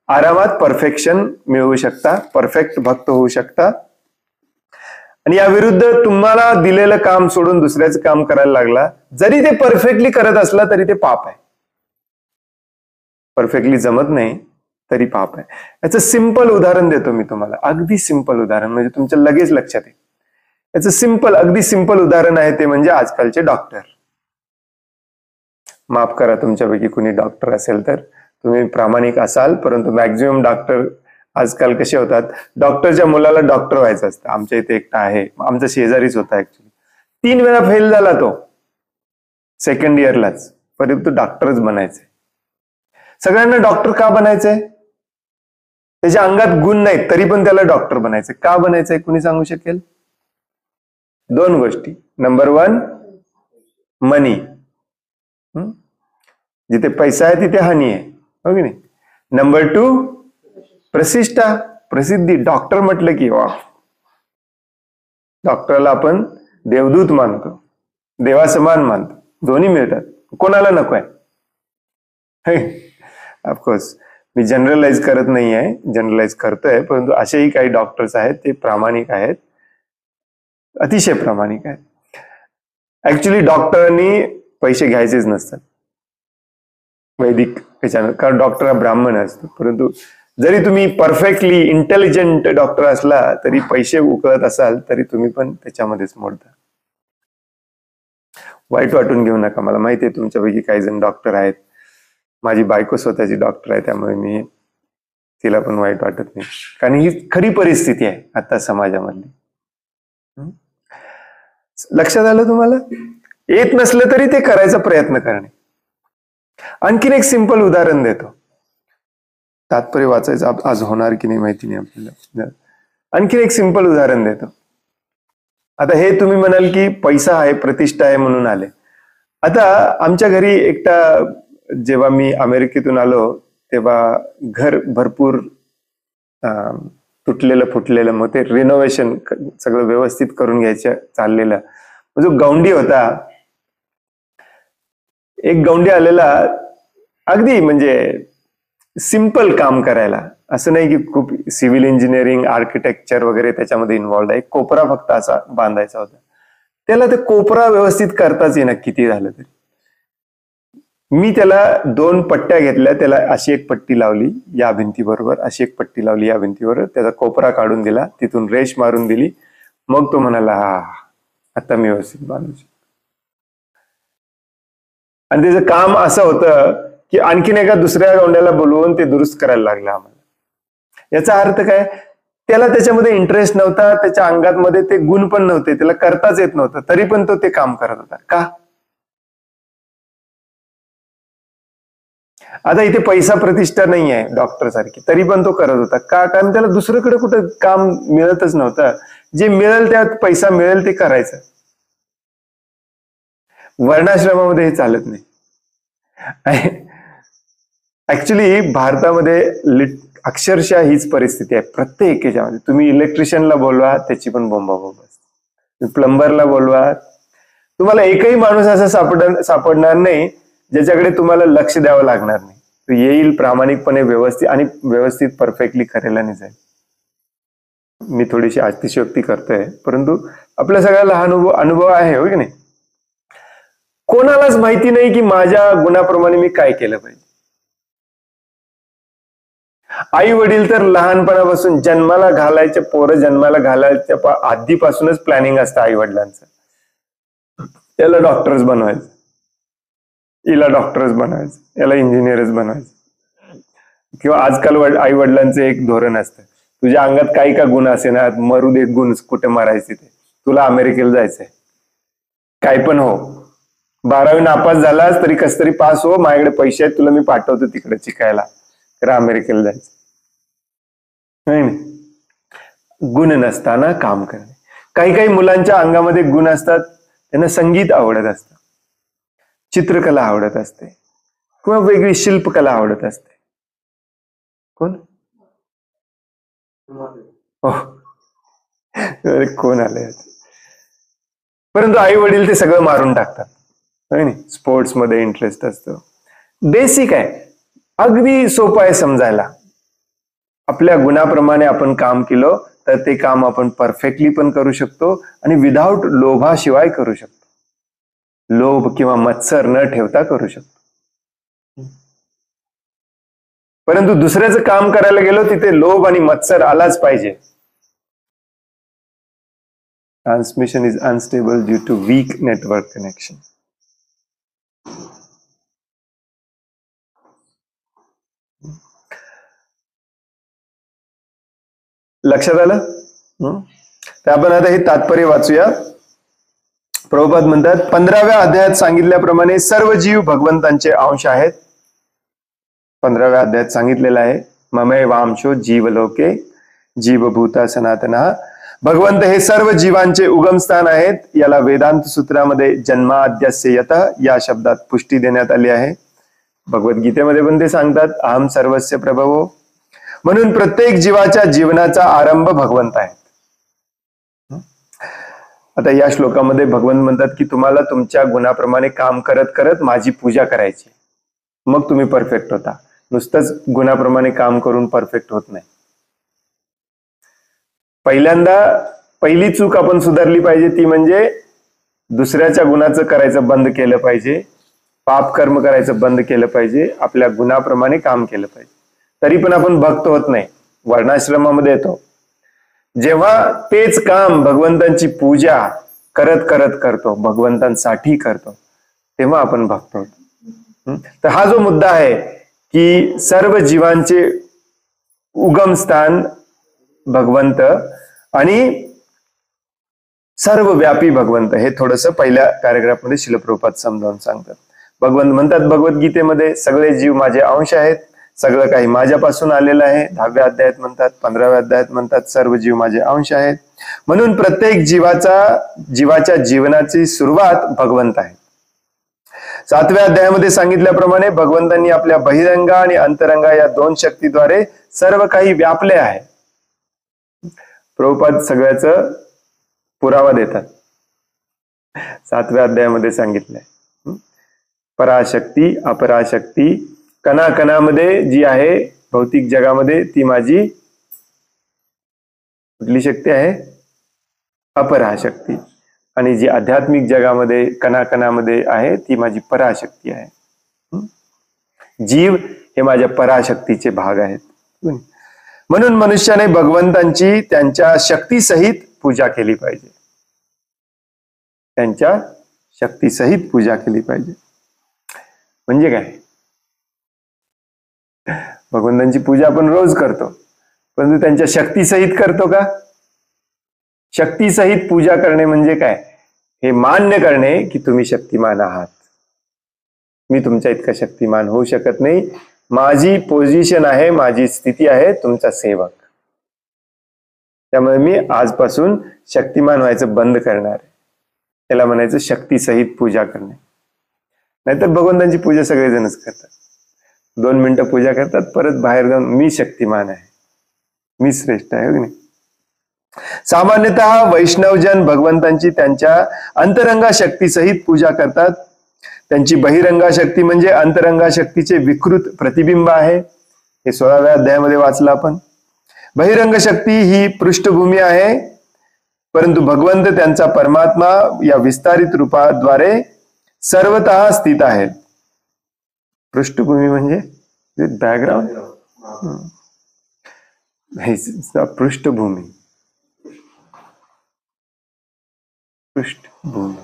आरामात परफेक्शन मिळवू शकता, परफेक्ट भक्त होऊ शकता. आणि या विरुद्ध तुम्हाला दिलेलं काम सोडून दुसऱ्याचं काम करायला लागला, जरी ते परफेक्टली करत असला तरी ते पाप आहे. परफेक्टली जमत नाही तरी पाप आहे. याचं सिंपल उदाहरण देतो मी तुम्हाला, अगदी सिंपल उदाहरण, म्हणजे तुमच्या लगेच लक्षात येईल. याचं अगदी सिंपल उदाहरण आहे ते म्हणजे आजकालचे डॉक्टर. माफ करा तुमच्यापैकी कुणी डॉक्टर असेल तर, तुम्ही प्रामाणिक असाल, परंतु मॅक्झिमम डॉक्टर आजकाल कसे होतात, डॉक्टरच्या मुलाला डॉक्टर व्हायचं असतं. आमच्या इथे एकटा आहे, आमचा शेजारीच होता ऍक्च्युली, 3 वेळा फेल झाला तो, सेकंड इयरलाच, परंतु डॉक्टरच बनायचंय. सगळ्यांना डॉक्टर का बनायचंय? त्याच्या अंगात गुण नाहीत तरी पण त्याला डॉक्टर बनायचंय. का बनायचंय कुणी सांगू शकेल? 2 गोष्टी. नंबर 1 मनी, जिथे पैसा आहे तिथे हानी आहे, हो की नाही. नंबर 2 प्रतिष्ठा, प्रसिद्धी. डॉक्टर म्हटलं की वा, डॉक्टरला आपण देवदूत मानतो, देवासमान मानतो. दोन्ही मिळतात, कोणाला नको आहे? ऑफकोर्स मी जनरलाइज करत नाही आहे, जनरलाइज करतोय, परंतु असेही काही डॉक्टर्स आहेत ते प्रामाणिक आहेत, अतिशय प्रामाणिक आहेत. ऍक्च्युली डॉक्टरांनी पैसे घ्यायचेच नसतात वैदिक याच्यानं, कारण डॉक्टर हा ब्राह्मण असतो. परंतु जरी तुम्ही परफेक्टली इंटेलिजंट डॉक्टर असला तरी पैसे उकळत असाल तरी तुम्ही पण त्याच्यामध्येच मोडता. वाईट वाटून घेऊ नका, मला माहिती आहे तुमच्यापैकी काही जण डॉक्टर आहेत. माझी बायको स्वतःची डॉक्टर आहे, त्यामुळे मी तिला पण वाईट वाटत नाही, कारण ही खरी परिस्थिती आहे आता समाजामधली. लक्षात आलं तुम्हाला? येत नसलं तरी ते करायचा प्रयत्न करणे. आणखीन एक सिंपल उदाहरण देतो. तात्पर्य वाचायचं आज होणार की नाही माहिती नाही आपल्याला. आणखीन एक सिंपल उदाहरण देतो. आता हे तुम्ही म्हणाल की पैसा आहे, प्रतिष्ठा आहे म्हणून आले. आता आमच्या घरी एकटा, जेव्हा मी अमेरिकेतून आलो तेव्हा घर भरपूर तुटलेलं फुटलेलं, मग ते रिनोव्हेशन सगळं व्यवस्थित करून घ्यायचं चाललेलं. जो गौंडी होता, एक गौंडी आलेला, अगदी म्हणजे सिंपल काम करायला, असं नाही की खूप सिव्हिल इंजिनिअरिंग आर्किटेक्चर वगैरे त्याच्यामध्ये इन्व्हॉल्ड आहे. कोपरा फक्त असा बांधायचा होता. त्याला ते कोपरा व्यवस्थित करताच येणार किती झालं तरी. मी त्याला 2 पट्ट्या घेतल्या, त्याला अशी एक पट्टी लावली या भिंतीबरोबर, अशी एक पट्टी लावली या भिंतीबरोबर, त्याचा कोपरा काढून दिला, तिथून रेष मारून दिली. मग तो म्हणाला, हा आता मी व्यवस्थित बांधू शकतो. आणि त्याचं काम असं होतं की आणखीन एका दुसऱ्या गौंड्याला बोलवून ते दुरुस्त करायला लागलं आम्हाला. याचा अर्थ काय, त्याला त्याच्यामध्ये इंटरेस्ट नव्हता, त्याच्या अंगामध्ये ते गुण पण नव्हते, त्याला करताच येत नव्हतं, तरी पण तो ते काम करत होता. का? आता इथे पैसा प्रतिष्ठा नाही आहे डॉक्टर सारखी, तरी पण तो करत होता. का? कारण त्याला दुसरीकडे कुठं काम मिळतच नव्हतं. जे मिळेल त्यात पैसा मिळेल ते करायचं. वर्णाश्रमामध्ये हे चालत नाही. ऍक्च्युली भारतामध्ये अक्षरशः हीच परिस्थिती आहे. प्रत्येक याच्यामध्ये तुम्ही इलेक्ट्रिशियनला बोलवा, त्याची पण बोंबाबोंब असते. प्लंबरला बोलवा, तुम्हाला एकही माणूस असा सापडणार नाही ज्याच्याकडे तुम्हाला लक्ष द्यावं लागणार नाही. तो येईल प्रामाणिकपणे व्यवस्थित परफेक्टली करेल आणि जाईल. मी थोडीशी अतिशयोक्ती करतोय, परंतु आपल्या सगळ्याला हा अनुभव आहे, हो की नाही? कोणालाच माहिती नाही की माझ्या गुणाप्रमाणे मी काय केलं पाहिजे. आई वडील तर लहानपणापासून पोरं जन्माला घालायच्या आधीपासूनच प्लॅनिंग असतं आई वडिलांचं. याला डॉक्टर्स बनवायचं, हिला डॉक्टर्स बनायचं, याला इंजिनियरच बनायचं. किंवा आजकाल आई वडिलांचं एक धोरण असतं, तुझ्या अंगात काही का गुण असे ना, मरू दे गुण, कुठे मारायचे ते, तुला अमेरिकेला जायचंय, काय पण हो, 12वी नापास झालास तरी कस तरी पास हो, माझ्याकडे पैसे आहेत, तुला मी पाठवतो तिकडे शिकायला, तर अमेरिकेला जायचं. नाही, गुण नसताना काम करणे. काही काही मुलांच्या अंगामध्ये गुण असतात, त्यांना संगीत आवडत असतं, चित्रकला आवडत असते, किंवा वेगळी शिल्पकला आवडत असते. कोण? कोण आले? परंतु आई वडील ते सगळं मारून टाकतात. स्पोर्ट्स मध्ये इंटरेस्ट असतो. बेसिक आहे, अगदी सोपं आहे समजायला. आपल्या गुणाप्रमाणे आपण काम केलं तर ते काम आपण परफेक्टली पण करू शकतो आणि विदाऊट लोभाशिवाय करू शकतो. लोभ किंवा मत्सर न ठेवता करू शकतो. परंतु दुसऱ्याचं काम करायला गेलो तिथे लोभ आणि मत्सर आलाच पाहिजे. Transmission is unstable due to weak network connection. लक्षात आलं? तर आपण आता हे तात्पर्य वाचूया. प्रभुपाद म्हणतात, 15व्या अध्यायात सांगितल्याप्रमाणे सर्व जीव भगवंतांचे अंश आहेत. 15व्या अध्यायात सांगितलेलं आहे, ममे वांशो जीवलोके जीवभूता सनातना. भगवंत हे सर्व जीवांचे उगमस्थान आहेत. याला वेदांत सूत्रामध्ये जन्माद्यस्य यतः या शब्दात पुष्टी देण्यात आली आहे. भगवद्गीतेमध्ये पण ते सांगतात, अहम सर्वस्य प्रभवो. म्हणून प्रत्येक जीवाच्या जीवनाचा आरंभ भगवंत आहे. आता या श्लोकामध्ये भगवंत म्हणतात की तुम्हाला तुमच्या गुणाप्रमाणे काम करत करत माझी पूजा करायची, मग तुम्ही परफेक्ट होता. नुसतंच गुणाप्रमाणे काम करून परफेक्ट होत नाही. पहिली चूक आपण सुधारली पाहिजे, ती म्हणजे दुसऱ्याच्या गुणाचं करायचं बंद केलं पाहिजे, पाप कर्म करायचं बंद केलं पाहिजे, आपल्या गुणाप्रमाणे काम केलं पाहिजे. तरी पण आपण भक्त होत नाही, वर्णाश्रमामध्ये येतो. जेव्हा तेच काम भगवंतांची पूजा करत करत करतो, भगवंतांसाठी करतो, तेव्हा आपण भक्त होतो. तर हा जो मुद्दा आहे की सर्व जीवांचे उगमस्थान भगवंत आणि सर्व व्यापी भगवंत, हे थोडंसं पहिल्या पॅरेग्राफमध्ये श्रील प्रभुपाद समजावून सांगतात. भगवंत म्हणतात भगवद्गीतेमध्ये, सगळे जीव माझे अंश आहेत, सगळं काही माझ्यापासून आलेलं आहे. 10व्या अध्यायात म्हणतात, 15व्या अध्यायात म्हणतात, सर्व जीव माझे अंश आहेत. म्हणून प्रत्येक जीवाच्या जीवनाची सुरुवात भगवंत आहे. 7व्या अध्यायामध्ये सांगितल्याप्रमाणे भगवंतांनी आपल्या बहिरंगा आणि अंतरंगा या 2 शक्तीद्वारे सर्व काही व्यापले आहे. प्रभुपाद सगळ्याचं पुरावा देतात. 7व्या अध्यायामध्ये सांगितलंय, पराशक्ती अपराशक्ती, कणाकणामध्ये जी आहे भौतिक जगामध्ये ती माझी कुठली शक्ती आहे? अपराशक्ती. आणि जी आध्यात्मिक जगामध्ये कणाकणामध्ये आहे ती माझी पराशक्ती आहे. जीव हे माझ्या पराशक्तीचे भाग आहेत. म्हणून मनुष्याने भगवंतांची त्यांच्या शक्तीसहित पूजा केली पाहिजे. त्यांच्या शक्तीसहित पूजा केली पाहिजे. म्हणजे काय? भगवंतांची पूजा आपण रोज करतो, परंतु त्यांच्या शक्तीसहित करतो का? शक्तीसहित पूजा करणे म्हणजे काय? हे मान्य करणे की तुम्ही शक्तिमान आहात. मी तुमच्या इतका शक्तिमान होऊ शकत नाही. माझी पोझिशन आहे, माझी स्थिती आहे तुमचा सेवक. त्यामुळे मी आजपासून शक्तिमान व्हायचं बंद करणार आहे. त्याला म्हणायचं शक्तीसहित पूजा करणे. नाहीतर भगवंतांची पूजा सगळेजणच करतात. 2 मिनिटं पूजा करतात, परत बाहेर जाऊन मी शक्तिमान आहे, मी श्रेष्ठ आहे, हो की नाही? सामान्यतः वैष्णवजन भगवंतांची त्यांच्या अंतरंगा शक्तीसहित पूजा करतात. त्यांची बहिरंगा शक्ती म्हणजे अंतरंगा शक्तीचे विकृत प्रतिबिंब आहे. हे 16व्या अध्यायामध्ये वाचलं आपण. बहिरंग शक्ती ही पृष्ठभूमी आहे, परंतु भगवंत त्यांचा परमात्मा या विस्तारित रूपाद्वारे सर्वतः स्थित आहेत. पृष्ठभूमी म्हणजे बॅकग्राऊंड, पृष्ठभूमी, पृष्ठभूमी.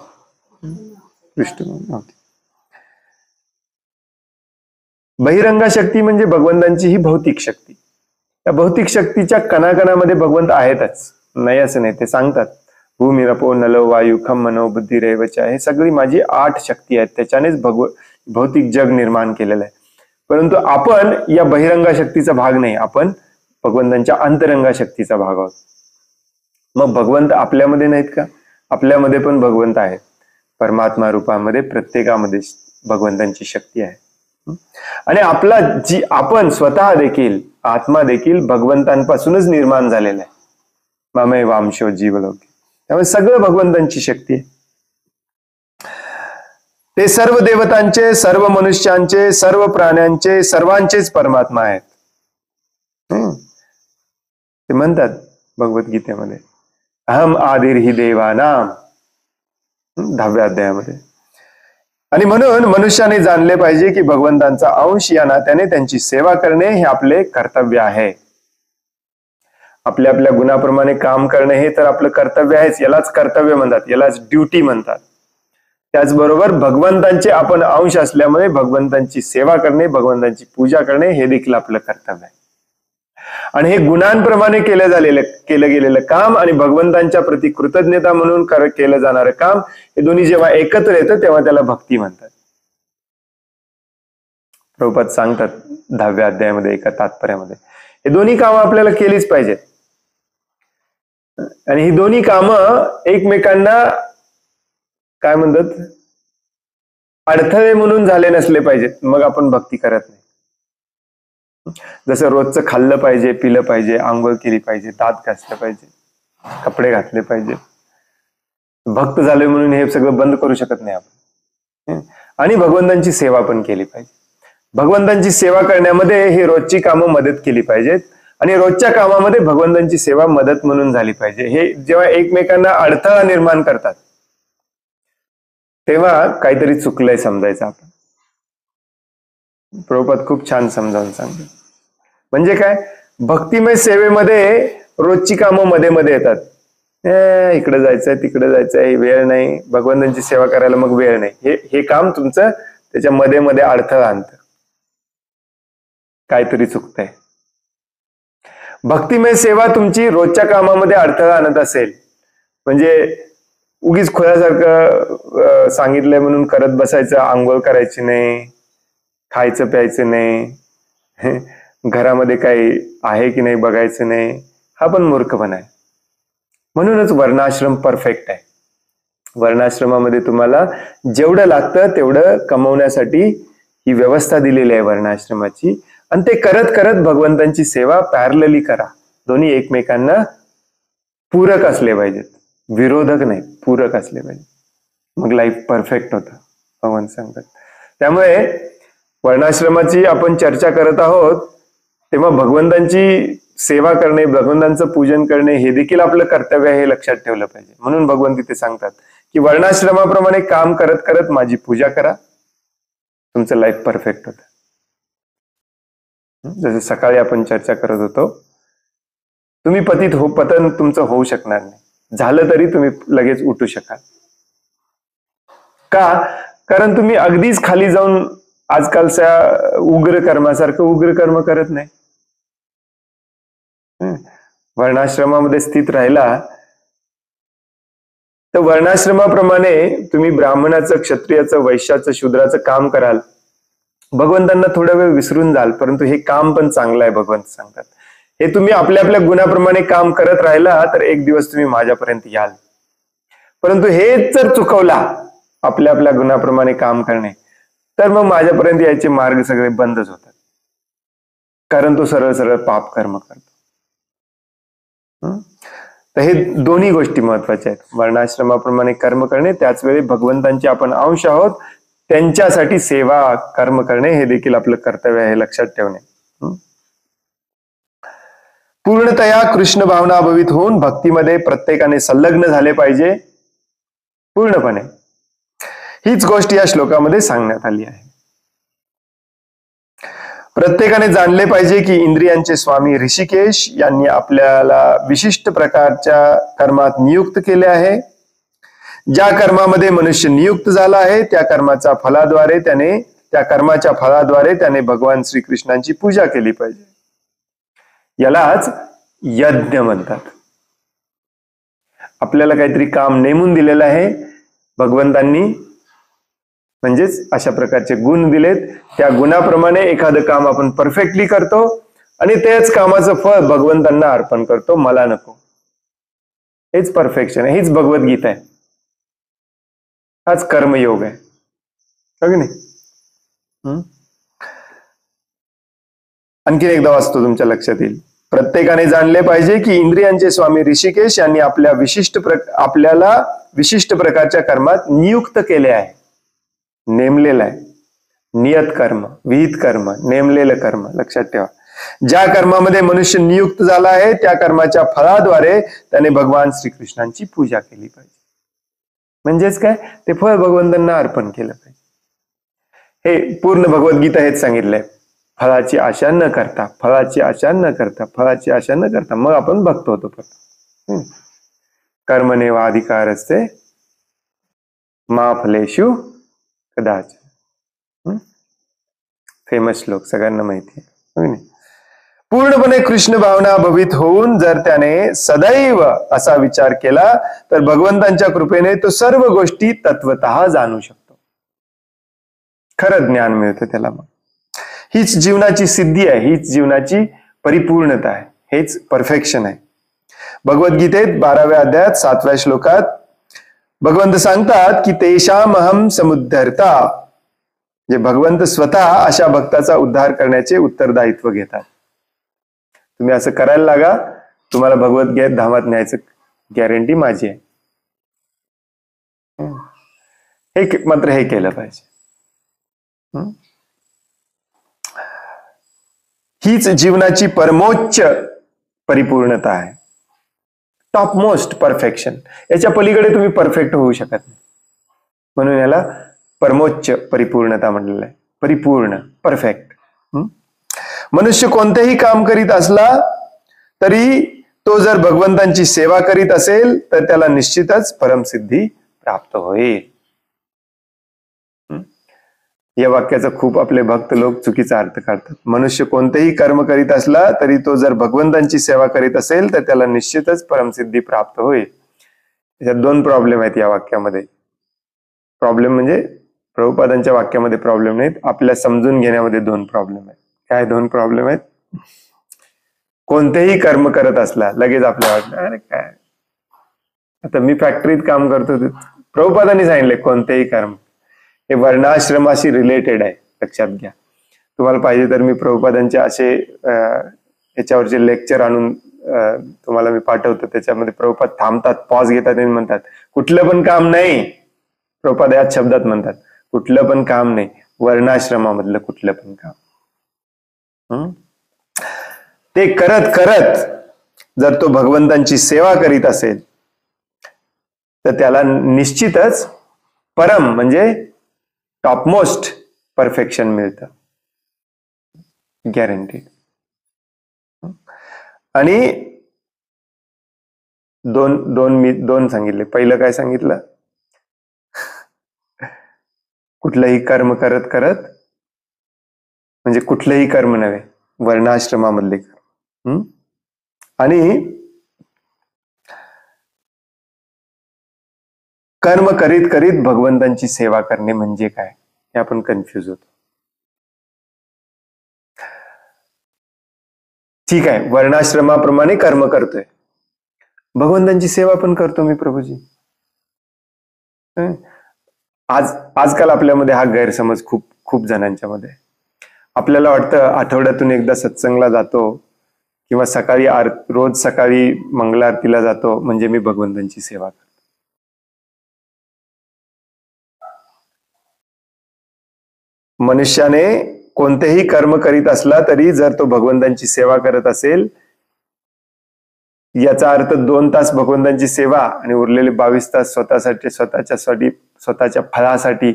बहिरंगा शक्ती म्हणजे भगवंतांची ही भौतिक शक्ती. त्या भौतिक शक्तीच्या कणाकणामध्ये भगवंत आहेतच, नाही असं नाही. ते सांगतात भूमी रपो नलो वायू खम मनो बुद्धी रेवचा, हे सगळी माझी 8 शक्ती आहेत, त्याच्यानेच भौतिक जग निर्माण केलेलं आहे. परंतु आपण या बहिरंगा शक्तीचा भाग नाही, आपण भगवंतांच्या अंतरंगा शक्तीचा भाग आहोत. मग भगवंत आपल्यामध्ये नाहीत का? आपल्यामध्ये पण भगवंत आहेत. परमात्मा रूपामध्ये प्रत्येकामध्ये भगवंतांची शक्ती आहे. आणि आपण स्वतः देखील, आत्मा देखील भगवंतांपासूनच निर्माण झालेला आहे. मामे वांशो जीवलोके. त्यामुळे सगळं भगवंतांची शक्ती आहे. ते सर्व देवतांचे, सर्व मनुष्यांचे, सर्व प्राण्यांचे, सर्वांचेच परमात्मा आहेत. ते म्हणतात भगवद्गीतेमध्ये अहम आदिर्हि देवानाम, 10व्या अध्यायामध्ये. आणि म्हणून मनुष्याने जाणले पाहिजे की भगवंतांचा अंश या नात्याने त्यांची सेवा करणे हे आपले कर्तव्य आहे. आपल्या आपल्या गुणाप्रमाणे काम करणे हे तर आपलं कर्तव्य आहेच. यालाच कर्तव्य म्हणतात, यालाच ड्युटी म्हणतात. त्याचबरोबर भगवंतांचे आपण अंश असल्यामुळे भगवंतांची सेवा करणे, भगवंतांची पूजा करणे हे देखील आपलं कर्तव्य आहे. आणि हे गुणांप्रमाणे केलं गेलेलं काम आणि भगवंतांच्या प्रति कृतज्ञता म्हणून केलं जाणारं काम, हे दोन्ही जेव्हा एकत्र येतं तेव्हा त्याला भक्ती म्हणतात. प्रभुपाद सांगतात 10व्या अध्यायामध्ये एका तात्पर्यामध्ये, हे दोन्ही कामं आपल्याला केलीच पाहिजेत. आणि ही दोन्ही कामं एकमेकांना काय म्हणतात, अडथळे म्हणून झाले नसले पाहिजेत, मग आपण भक्ती करत नाही. जसं रोजचं खाल्लं पाहिजे, पिलं पाहिजे, आंघोळ केली पाहिजे, दात घासलं पाहिजे, कपडे घातले पाहिजे. भक्त झाले म्हणून हे सगळं बंद करू शकत नाही आपण. आणि भगवंतांची सेवा पण केली पाहिजे. भगवंतांची सेवा करण्यामध्ये हे रोजची कामं मदत केली पाहिजेत आणि रोजच्या कामामध्ये भगवंतांची सेवा मदत म्हणून झाली पाहिजे. हे जेव्हा एकमेकांना अडथळा निर्माण करतात तेव्हा काहीतरी चुकलंय समजायचं आपण. प्रभुपाद खूप छान समजावून सांगतात. म्हणजे काय, भक्तिमय सेवेमध्ये रोजची कामं मध्ये मध्ये येतात. इकडे जायचंय, तिकडे जायचंय, वेळ नाही, भगवंतांची सेवा करायला मग वेळ नाही. हे काम तुमचं त्याच्या मध्ये मध्ये अडथळा आणतं, काहीतरी चुकतंय. भक्तिमय सेवा तुमची रोजच्या कामामध्ये अडथळा आणत असेल, म्हणजे उगीच खोल्यासारखं सांगितलंय म्हणून करत बसायचं, आंघोळ करायची नाही, खायचं प्यायचं नाही, घरामध्ये काही आहे की नाही बघायचं नाही, हा पण मूर्खपणा आहे. म्हणूनच वर्णाश्रम परफेक्ट आहे. वर्णाश्रमामध्ये तुम्हाला जेवढं लागतं तेवढं कमवण्यासाठी ही व्यवस्था दिलेली आहे वर्णाश्रमाची. आणि ते करत करत भगवंतांची सेवा पॅरलली करा. दोन्ही एकमेकांना पूरक असले पाहिजेत, विरोधक नाही, पूरक असले पाहिजे. मग लाईफ परफेक्ट होतं, भगवान सांगतात. त्यामुळे वर्णाश्रमाची आपण चर्चा करत आहोत तेव्हा भगवंतांची सेवा करणे, भगवंतांचं पूजन करणे हे देखील आपलं कर्तव्य आहे, हे लक्षात ठेवलं पाहिजे. म्हणून भगवंत तिथे सांगतात की वर्णाश्रमाप्रमाणे काम करत करत माझी पूजा करा, तुमचं लाईफ परफेक्ट होतं. जसे सकाळी आपण चर्चा करत होतो, तुम्ही पतन तुमचं होऊ शकणार नाही. झालं तरी तुम्ही लगेच उठू शकाल. का? कारण तुम्ही अगदीच खाली जाऊन आजकालच्या उग्र कर्मासारखं उग्र कर्म करत नाही. वर्णाश्रमामध्ये स्थित राहिला तर वर्णाश्रमाप्रमाणे तुम्ही ब्राह्मणाचं, क्षत्रियाचं, वैश्याचं, शूद्राचं काम कराल. भगवंतांना थोडा वेळ विसरून जाल, परंतु हे काम पण चांगलं आहे भगवंत सांगतात. हे तुम्ही आपल्या आपल्या गुणाप्रमाणे काम करत राहिला तर एक दिवस तुम्ही माझ्यापर्यंत याल. परंतु हेच जर चुकवला, आपल्या आपल्या गुणाप्रमाणे काम करणे, तर मग माझ्यापर्यंत यायचे मार्ग सगळे बंदच होतात. कारण तो सरळ सरळ पाप कर्म करतो. तर हे दोन्ही गोष्टी महत्वाच्या आहेत. वर्णाश्रमाप्रमाणे कर्म करणे, त्याच वेळी भगवंतांचे आपण अंश आहोत, त्यांच्यासाठी सेवा कर्म करणे हे देखील आपलं कर्तव्य आहे, लक्षात ठेवणे. पूर्णतया कृष्ण भावना अभावित होऊन भक्तीमध्ये प्रत्येकाने संलग्न झाले पाहिजे पूर्णपणे. हीच गोष्ट या श्लोकामध्ये सांगण्यात आली आहे. प्रत्येकाने जाणले पाहिजे की इंद्रियांचे स्वामी ऋषिकेश यांनी आपल्याला विशिष्ट प्रकारच्या कर्मात नियुक्त केले आहे. ज्या कर्मामध्ये मनुष्य नियुक्त झाला आहे त्या कर्माच्या फलाद्वारे त्याने भगवान श्रीकृष्णांची पूजा केली पाहिजे. यालाच यज्ञ म्हणतात. आपल्याला काहीतरी काम नेमून दिलेलं आहे भगवंतांनी, म्हणजेच अशा प्रकारचे गुण दिलेत, त्या गुणाप्रमाणे एखादं काम आपण परफेक्टली करतो आणि तेच कामाचं फळ भगवंतांना अर्पण करतो. मला नको. हेच परफेक्शन आहे, हीच भगवद्गीता आहे, हाच कर्मयोग आहे. हो की नाही? आणखीन एकदा वाचतो, तुमच्या लक्षात येईल. प्रत्येकाने जाणले पाहिजे की इंद्रियांचे स्वामी ऋषिकेश यांनी आपल्याला विशिष्ट प्रकारच्या कर्मात नियुक्त केले आहे. नेमलेलं आहे. नियत कर्म, विहित कर्म, नेमलेलं कर्म, लक्षात ठेवा. ज्या कर्मामध्ये मनुष्य नियुक्त झाला आहे त्या कर्माच्या फळाद्वारे त्याने भगवान श्रीकृष्णांची पूजा केली पाहिजे. म्हणजेच काय? ते फळ भगवंतांना अर्पण केलं पाहिजे. हे पूर्ण भगवद्गीता हेच सांगितलंय. फळाची आशा न करता, फळाची आशा न करता, फळाची आशा न करता, मग आपण भक्त होतो. कर्मणेव अधिकारस्ते मा फलेषु कदाचन. फेमस श्लोक, सगळ्यांना माहिती आहे. पूर्णपणे कृष्ण भावना भवित होऊन जर त्याने सदैव असा विचार केला तर भगवंतांच्या कृपेने तो सर्व गोष्टी तत्वतः जाणू शकतो. खरं ज्ञान मिळतं त्याला. मग हीच जीवनाची सिद्धी आहे, हीच जीवनाची परिपूर्णता आहे, हेच परफेक्शन आहे. भगवद्गीतेत 12व्या अध्यायात 7व्या श्लोकात भगवंत सांगतात की तेषाम अहम समुद्धरता, जे भगवंत स्वतः अशा भक्ताचा उद्धार करण्याचे उत्तरदायित्व घेतात. तुम्ही असं करायला लागा, तुम्हाला भगवद्गीता धामात न्यायचं गॅरंटी माझी आहे. हे मात्र हे केलं पाहिजे. हीच जीवनाची परमोच्च परिपूर्णता आहे, टॉप मोस्ट परफेक्शन. याच्या पलीकडे तुम्ही परफेक्ट होऊ शकत नाही, म्हणून याला परमोच्च परिपूर्णता म्हटलेलं आहे. परिपूर्ण, परफेक्ट. मनुष्य कोणतेही काम करीत असला तरी तो जर भगवंतांची सेवा करीत असेल तर त्याला निश्चितच परमसिद्धी प्राप्त होईल. या वाक्याचा खूप आपले भक्त लोक चुकीचा अर्थ काढतात. मनुष्य कोणतेही कर्म करीत असला तरी तो जर भगवंतांची सेवा करीत असेल तर त्याला निश्चितच परमसिद्धी प्राप्त होईल. याच्यात दोन प्रॉब्लेम आहेत या वाक्यामध्ये. प्रॉब्लेम म्हणजे प्रभुपादांच्या वाक्यामध्ये प्रॉब्लेम नाहीत, आपल्या समजून घेण्यामध्ये दोन प्रॉब्लेम आहेत. काय दोन प्रॉब्लेम आहेत? कोणतेही कर्म करत असला लगेच आपल्याला वाटलं अरे काय, आता मी फॅक्टरीत काम करतो, प्रभुपादांनी सांगितले कोणतेही कर्म, हे वर्णाश्रमाशी रिलेटेड आहे, लक्षात घ्या. तुम्हाला पाहिजे तर मी प्रभुपादांचे असे याच्यावरचे लेक्चर आणून तुम्हाला मी पाठवतो. त्याच्यामध्ये प्रभुपाद थांबतात, पॉज घेतात आणि म्हणतात कुठलं पण काम नाही. प्रभुपाद याच शब्दात म्हणतात कुठलं पण काम नाही, वर्णाश्रमामधलं कुठलं पण काम. ते करत करत जर तो भगवंतांची सेवा करीत असेल तर त्याला निश्चितच परम म्हणजे टॉपमोस्ट परफेक्शन मिळतं, गॅरंटीड. आणि दोन सांगितले. पहिलं काय सांगितलं? कुठलंही कर्म करत करत, म्हणजे कुठलंही कर्म नव्हे, वर्णाश्रमामधले कर्म. आणि कर्म करीत करीत भगवंतांची सेवा करणे म्हणजे काय, हे आपण कन्फ्युज होतो. ठीक आहे, वर्णाश्रमाप्रमाणे कर्म करतोय, भगवंतांची सेवा पण करतो मी प्रभूजी. आजकाल आपल्यामध्ये हा गैरसमज खूप खूप जणांच्या मध्ये. आपल्याला वाटतं आठवड्यातून एकदा सत्संगला जातो किंवा सकाळी रोज सकाळी मंगल आरतीला जातो म्हणजे मी भगवंतांची सेवा करतो. मनुष्याने कोणतेही कर्म करीत असला तरी जर तो भगवंतांची सेवा करत असेल, याचा अर्थ 2 तास भगवंतांची सेवा आणि उरलेले 22 तास स्वतःच्या फळासाठी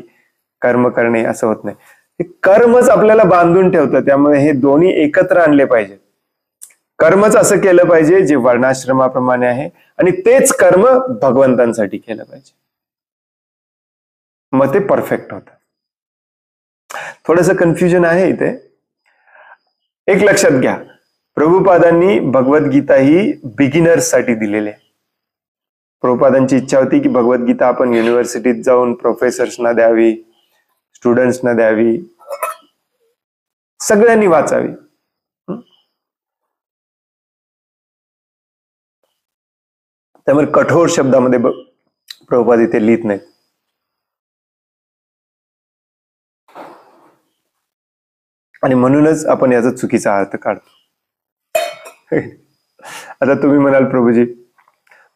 कर्म करणे असं होत नाही. हे कर्मच आपल्याला बांधून ठेवतं. त्यामुळे हे दोन्ही एकत्र आणले पाहिजे. कर्मच असं केलं पाहिजे जे वर्णाश्रमाप्रमाणे आहे आणि तेच कर्म भगवंतांसाठी केलं पाहिजे, मग ते परफेक्ट होतं. थोडंसं कन्फ्युजन आहे इथे. एक लक्षात घ्या, प्रभुपादांनी भगवद्गीता ही बिगिनर्स साठी दिलेली आहे. प्रभुपादांची इच्छा होती की भगवद्गीता आपण युनिव्हर्सिटीत जाऊन प्रोफेसर्सना द्यावी, स्टुडंट्सना द्यावी, सगळ्यांनी वाचावी. त्यामुळे कठोर शब्दामध्ये प्रभुपाद इथे लिहित नाहीत. आणि म्हणूनच आपण याचा चुकीचा अर्थ काढतो. आता तुम्ही म्हणाल प्रभूजी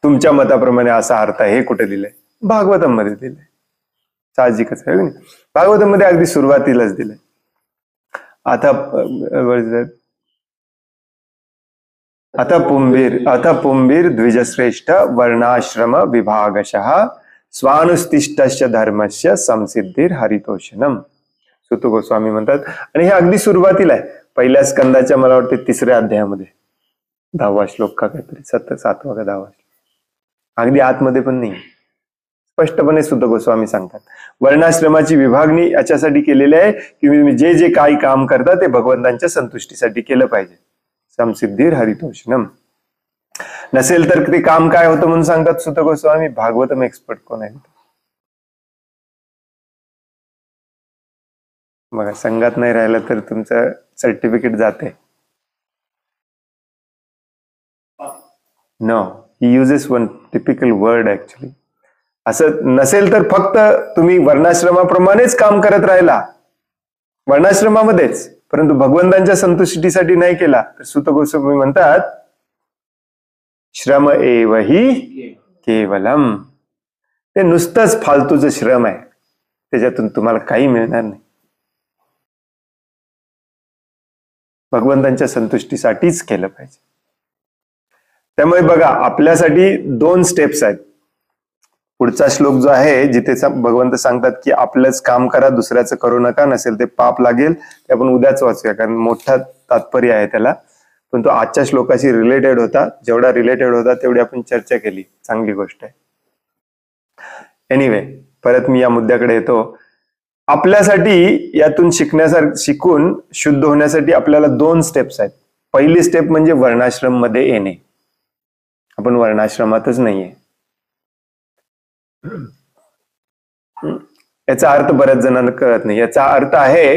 तुमच्या मताप्रमाणे असा अर्थ आहे, हे कुठे दिलंय? भागवतम मध्ये दिलंय. साहजिकच आहे. भागवतम मध्ये अगदी सुरुवातीलाच दिलंय. अथ पुंभीर द्विजश्रेष्ठ वर्णाश्रम विभागशः स्वानुस्तिष्ठस्य धर्मस्य संसिद्धीर हरितोषणम. सुत गोस्वामी म्हणतात. आणि हे अगदी सुरुवातीला आहे, पहिल्या स्कंदाच्या मला वाटते 3ऱ्या अध्यायामध्ये 10वा श्लोक का काहीतरी, 7वा का 10वा. अगदी आतमध्ये पण नाही, स्पष्टपणे सुत गोस्वामी सांगतात वर्णाश्रमाची विभागणी याच्यासाठी केलेली आहे की तुम्ही जे जे काही काम करता ते भगवंतांच्या संतुष्टीसाठी केलं पाहिजे. समसिद्धीर हरितोषणम. नसेल तर ते काम काय होतं म्हणून सांगतात सुत गोस्वामी. भागवतम एक्सपर्ट कोण आहे? बघा, संघात नाही राहिलं तर तुमचं सर्टिफिकेट जाते. No, he uses one typical word actually. असं नसेल तर फक्त तुम्ही वर्णाश्रमाप्रमाणेच काम करत राहिला, वर्णाश्रमामध्येच, परंतु भगवंतांच्या संतुष्टीसाठी नाही केला, तर सुत गोस्वामी म्हणतात श्रम एव हि केवलम. ते नुसतंच फालतूचं श्रम आहे, त्याच्यातून तुम्हाला काही मिळणार नाही. भगवंतांच्या संतुष्टीसाठीच केलं पाहिजे. त्यामुळे बघा, आपल्यासाठी 2 स्टेप्स आहेत. पुढचा श्लोक जो आहे जिथे भगवंत सांगतात की आपलंच काम करा, दुसऱ्याचं करू नका, नसेल ते पाप लागेल, ते आपण उद्याच वाचूया कारण मोठा तात्पर्य आहे त्याला. पण तो आजच्या श्लोकाशी रिलेटेड होता. जेवढा रिलेटेड होता तेवढी आपण चर्चा केली, चांगली गोष्ट आहे. एनिवे, परत मी या मुद्द्याकडे येतो. आपल्यासाठी यातून शिकून शुद्ध होण्यासाठी आपल्याला 2 स्टेप्स आहेत. पहिली स्टेप म्हणजे वर्णाश्रम मध्ये येणे. आपण वर्णाश्रमातच नाहीये. याचा अर्थ बऱ्याच जणांना कळत नाही. याचा अर्थ आहे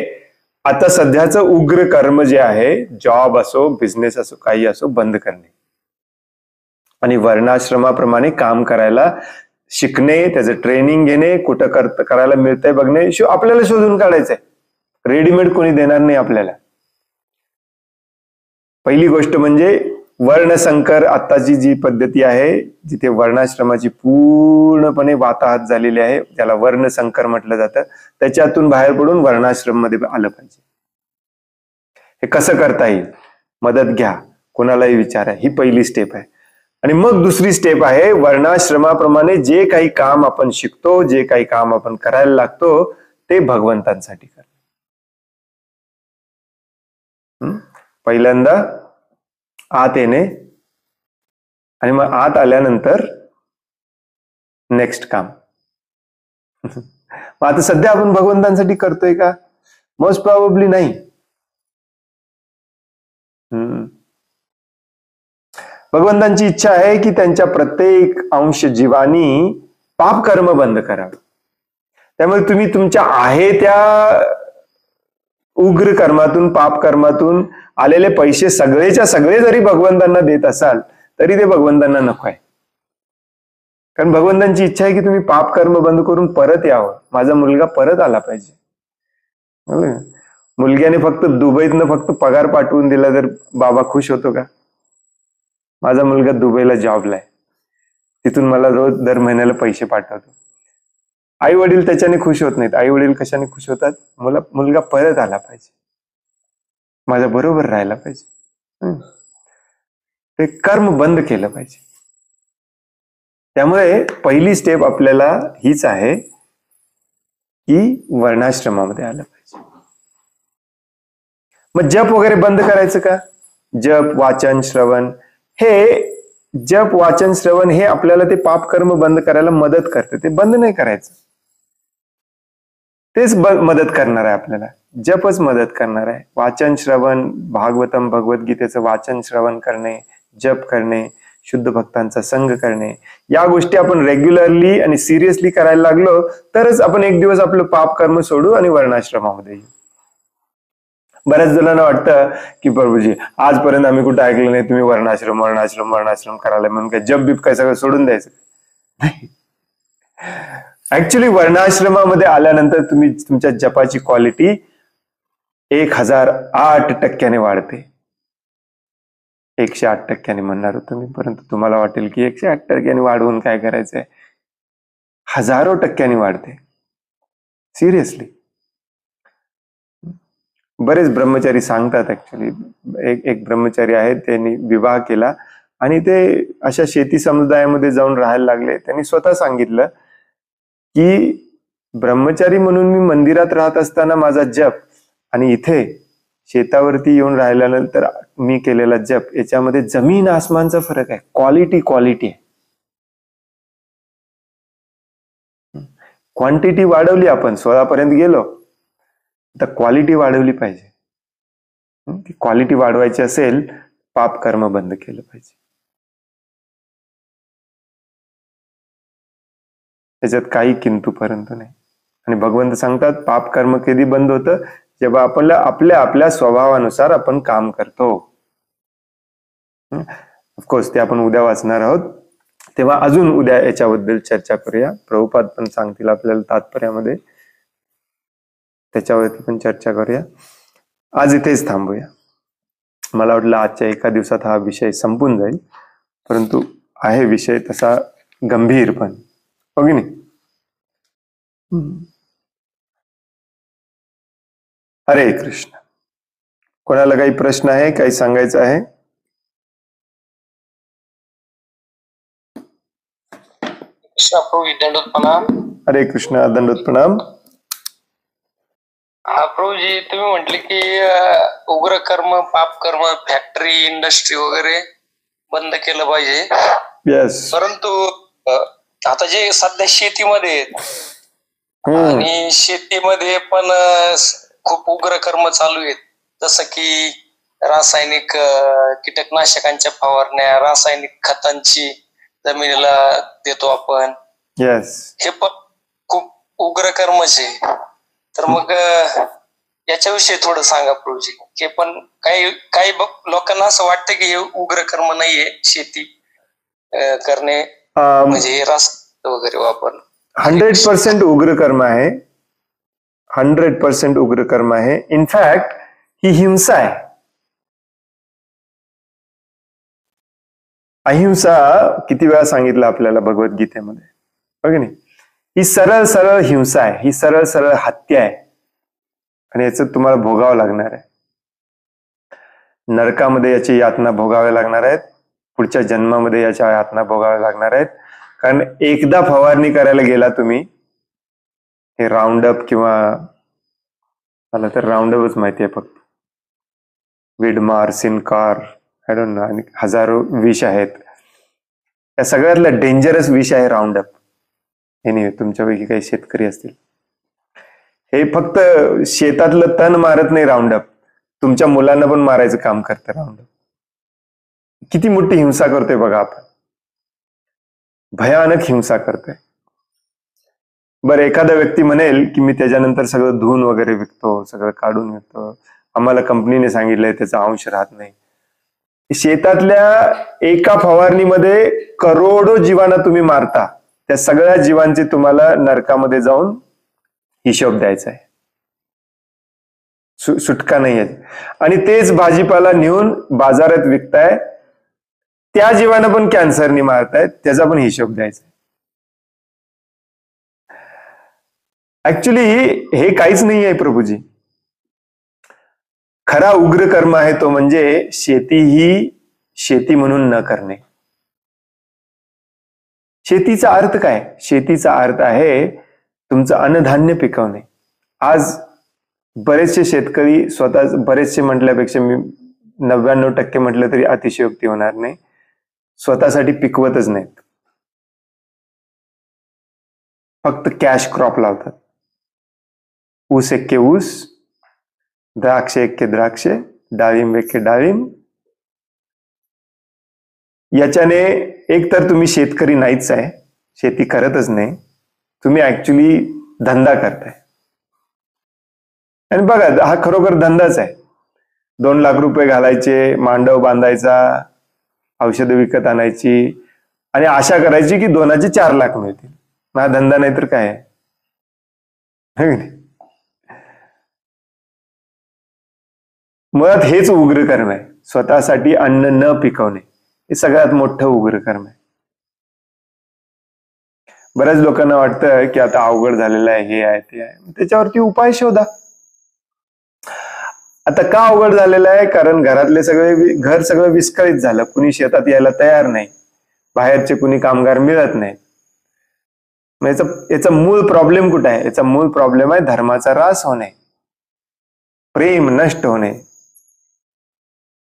आता सध्याचं उग्र कर्म जे आहे, जॉब असो, बिझनेस असो, काही असो, बंद करणे आणि वर्णाश्रमाप्रमाणे काम करायला शिकणे, त्याचं ट्रेनिंग घेणे, कुठं करायला मिळतंय बघणे, आपल्याला शोधून काढायचंय. रेडीमेड कोणी देणार नाही आपल्याला. पहिली गोष्ट म्हणजे वर्णसंकर. आत्ताची जी पद्धती आहे जिथे वर्णाश्रमाची पूर्णपणे वाताहत झालेली आहे, त्याला वर्णसंकर म्हटलं जातं, त्याच्यातून बाहेर पडून वर्णाश्रम मध्ये आलं पाहिजे. हे कसं करता येईल? मदत घ्या, कोणालाही विचारा. ही पहिली स्टेप आहे. आणि मग दुसरी स्टेप आहे वर्णाश्रमाप्रमाणे जे काही काम आपण शिकतो, जे काही काम आपण करायला लागतो ते भगवंतांसाठी करणे. पहिल्यांदा आत येणे आणि मग आत आल्यानंतर नेक्स्ट काम. मग आता सध्या आपण भगवंतांसाठी करतोय का? मोस्ट प्रॉबेबली नाही. भगवंतांची इच्छा आहे की त्यांच्या प्रत्येक अंश जीवानी पाप कर्म बंद करावं. त्यामुळे तुम्ही तुमच्या आहे त्या उग्र कर्मातून, पाप कर्मातून आलेले पैसे सगळेच्या सगळे जरी भगवंतांना देत असाल तरी ते भगवंतांना नको आहे. कारण भगवंतांची इच्छा आहे की तुम्ही पाप कर्म बंद करून परत यावं. माझा मुलगा परत आला पाहिजे. मुलग्याने फक्त दुबईतनं फक्त पगार पाठवून दिला तर बाबा खुश होतो का? माझा मुलगा दुबईला जॉबला आहे, तिथून मला रोज दर महिन्याला पैसे पाठवतो. आई वडील त्याच्याने खुश होत नाहीत. आई वडील कशाने खुश होतात? मुलगा परत आला पाहिजे, माझ्या बरोबर राहायला पाहिजे, ते कर्म बंद केलं पाहिजे. त्यामुळे पहिली स्टेप आपल्याला हीच आहे की वर्णाश्रमामध्ये आलं पाहिजे. मग जप वगैरे बंद करायचं का? जप, वाचन, श्रवण, हे जप, वाचन, श्रवण हे आपल्याला ते पाप कर्म बंद करायला मदत करते. ते बंद नाही करायचं, तेच मदत करणार आहे आपल्याला. जपच मदत करणार आहे. वाचन, श्रवण, भागवतम, भगवद्गीतेचं वाचन श्रवण करणे, जप करणे, शुद्ध भक्तांचा संग करणे, या गोष्टी आपण रेग्युलरली आणि सिरियसली करायला लागलो तरच आपण एक दिवस आपलं पाप कर्म सोडू आणि वर्णाश्रमामध्ये येऊ. बऱ्याच जणांना वाटतं की प्रभूजी आजपर्यंत आम्ही कुठं ऐकलं नाही तुम्ही वर्णाश्रम वर्णाश्रम वर्णाश्रम करायला, म्हणून काय जप बीप काय सगळं सोडून द्यायचं नाही. ऍक्च्युली वर्णाश्रमामध्ये आल्यानंतर तुम्ही तुमच्या जपाची क्वालिटी 1008% वाढते. 108% म्हणणार होतो मी, परंतु तुम्हाला वाटेल की 108% वाढवून काय करायचंय. हजारो टक्क्यांनी वाढते. सिरियसली बरेच ब्रह्मचारी सांगतात. ऍक्च्युली एक ब्रह्मचारी आहेत, त्यांनी विवाह केला आणि ते अशा शेती समुदायामध्ये जाऊन राहायला लागले. त्यांनी स्वतः सांगितलं की ब्रह्मचारी म्हणून मी मंदिरात राहत असताना माझा जप आणि इथे शेतावरती येऊन राहिल्यानंतर मी केलेला जप, याच्यामध्ये जमीन आसमानचा फरक आहे. क्वालिटी आहे. क्वांटिटी वाढवली, आपण 16 पर्यंत गेलो, तर क्वालिटी वाढवली पाहिजे. क्वालिटी वाढवायची असेल, पाप कर्म बंद केलं पाहिजे. त्याच्यात काही किंतु परंतु नाही. आणि भगवंत सांगतात पाप कर्म कधी बंद होतं? जेव्हा आपल्या स्वभावानुसार आपण काम करतो. ऑफकोर्स ते आपण उद्या वाचणार आहोत, तेव्हा अजून उद्या याच्याबद्दल चर्चा करूया. प्रभुपाद पण सांगतील आपल्याला तात्पर्यामध्ये, त्याच्यावरती पण चर्चा करूया. आज इथेच थांबूया. मला वाटलं आजच्या एका दिवसात हा विषय संपून जाईल, परंतु आहे विषय तसा गंभीर पण, हो की नाही? हरे कृष्ण. कोणाला काही प्रश्न आहे, काही सांगायचं आहे? हरे कृष्ण, दंडोत प्रणाम. हा प्रभूजी, तुम्ही म्हटले की उग्र कर्म, पाप कर्म, फॅक्टरी, इंडस्ट्री वगैरे बंद केलं पाहिजे. येस. परंतु आता जे सध्या शेतीमध्ये आणि शेतीमध्ये पण खूप उग्र कर्म चालू आहेत, जसं की रासायनिक कीटकनाशकांच्या फवारण्या, रासायनिक खतांची जमिनीला देतो आपण. येस. हे पण खूप उग्र कर्मच आहे. तर मग याच्याविषयी थोडं सांगा प्रभूजी. हे पण काही लोकांना असं वाटतं की हे उग्र कर्म नाहीये शेती करणे, म्हणजे रास वगैरे वापरणं. 100% उग्र कर्म आहे. 100% उग्र कर्म आहे. इनफॅक्ट ही हिंसा आहे. अहिंसा किती वेळा सांगितलं आपल्याला भगवद्गीतेमध्ये, बघ नाही? ही सरळ सरळ हिंसा आहे, ही सरळ सरळ हत्या आहे, आणि याचं तुम्हाला भोगावं लागणार आहे. नरकामध्ये याची यातना भोगाव्या लागणार आहेत. पुढच्या जन्मामध्ये याच्या यातना भोगाव्या लागणार आहेत. कारण एकदा फवारणी करायला गेला तुम्ही, हे राऊंडअप किंवा मला तर राऊंडअपच माहिती आहे फक्त, विडमार, सिनकार आय डोंट नो, आणि हजारो विष आहेत. त्या सगळ्यातलं डेंजरस विष आहे राऊंड अप. एनिवे, तुमच्यापैकी काही शेतकरी असतील. हे फक्त शेतातलं तण मारत नाही राऊंड अप, तुमच्या मुलांना पण मारायचं काम करतं राऊंड अप. किती मोठी हिंसा करतोय बघा आपण, भयानक हिंसा करतोय. बरं, एखादा व्यक्ती म्हणेल की मी त्याच्यानंतर सगळं धुवून वगैरे विकतो, सगळं काढून विकतो, आम्हाला कंपनीने सांगितलंय त्याचा अंश राहत नाही. शेतातल्या एका फवारणीमध्ये करोडो जीवांना तुम्ही मारता. त्या सगळ्या जीवांचे तुम्हाला नरकामध्ये जाऊन हिशोब द्यायचा आहे. सुटका नाही आहे. आणि तेच भाजीपाला नेऊन बाजारात विकताय, त्या जीवांना पण कॅन्सरनी मारतायत, त्याचा पण हिशोब द्यायचा आहे. ऍक्च्युली हे काहीच नाही आहे प्रभूजी. खरा उग्र कर्म आहे तो म्हणजे शेती ही शेती म्हणून न करणे. शेतीचा अर्थ काय? शेतीचा अर्थ आहे तुमचं अन्नधान्य पिकवणे. आज बरेचसे शेतकरी स्वतः, बरेचसे म्हटल्यापेक्षा मी 99% म्हटलं तरी अतिशयोक्ती होणार नाही, स्वतःसाठी पिकवतच नाहीत, फक्त कॅश क्रॉप लावतात. ऊस एके ऊस, द्राक्ष एके द्राक्ष, डाळिंब एके डाळिंब. याच्याने एक तर तुम्ही शेतकरी नाहीच आहे, शेती करतच नाही, तुम्ही ऍक्च्युली धंदा करताय. आणि बघा, हा खरोखर धंदाच आहे. 2 लाख रुपये घालायचे, मांडव बांधायचा, औषधं विकत आणायची आणि आशा करायची की 2चे 4 लाख मिळतील. हा धंदा नाही तर काय आहे? मुळात हेच उग्र कर्म आहे. स्वतःसाठी अन्न न पिकवणे हे सगळ्यात मोठं उग्र कर्म आहे. बऱ्याच लोकांना वाटतं की आता अवघड झालेलं आहे, हे आहे ते आहे, त्याच्यावरती उपाय शोधा. आता का अवघड झालेलं आहे? कारण घर सगळं विस्कळीत झालं. कुणी शेतात यायला तयार नाही, बाहेरचे कुणी कामगार मिळत नाही. याचा मूळ प्रॉब्लेम कुठे आहे? याचा मूळ प्रॉब्लेम आहे धर्माचा ऱ्हास होणे, प्रेम नष्ट होणे.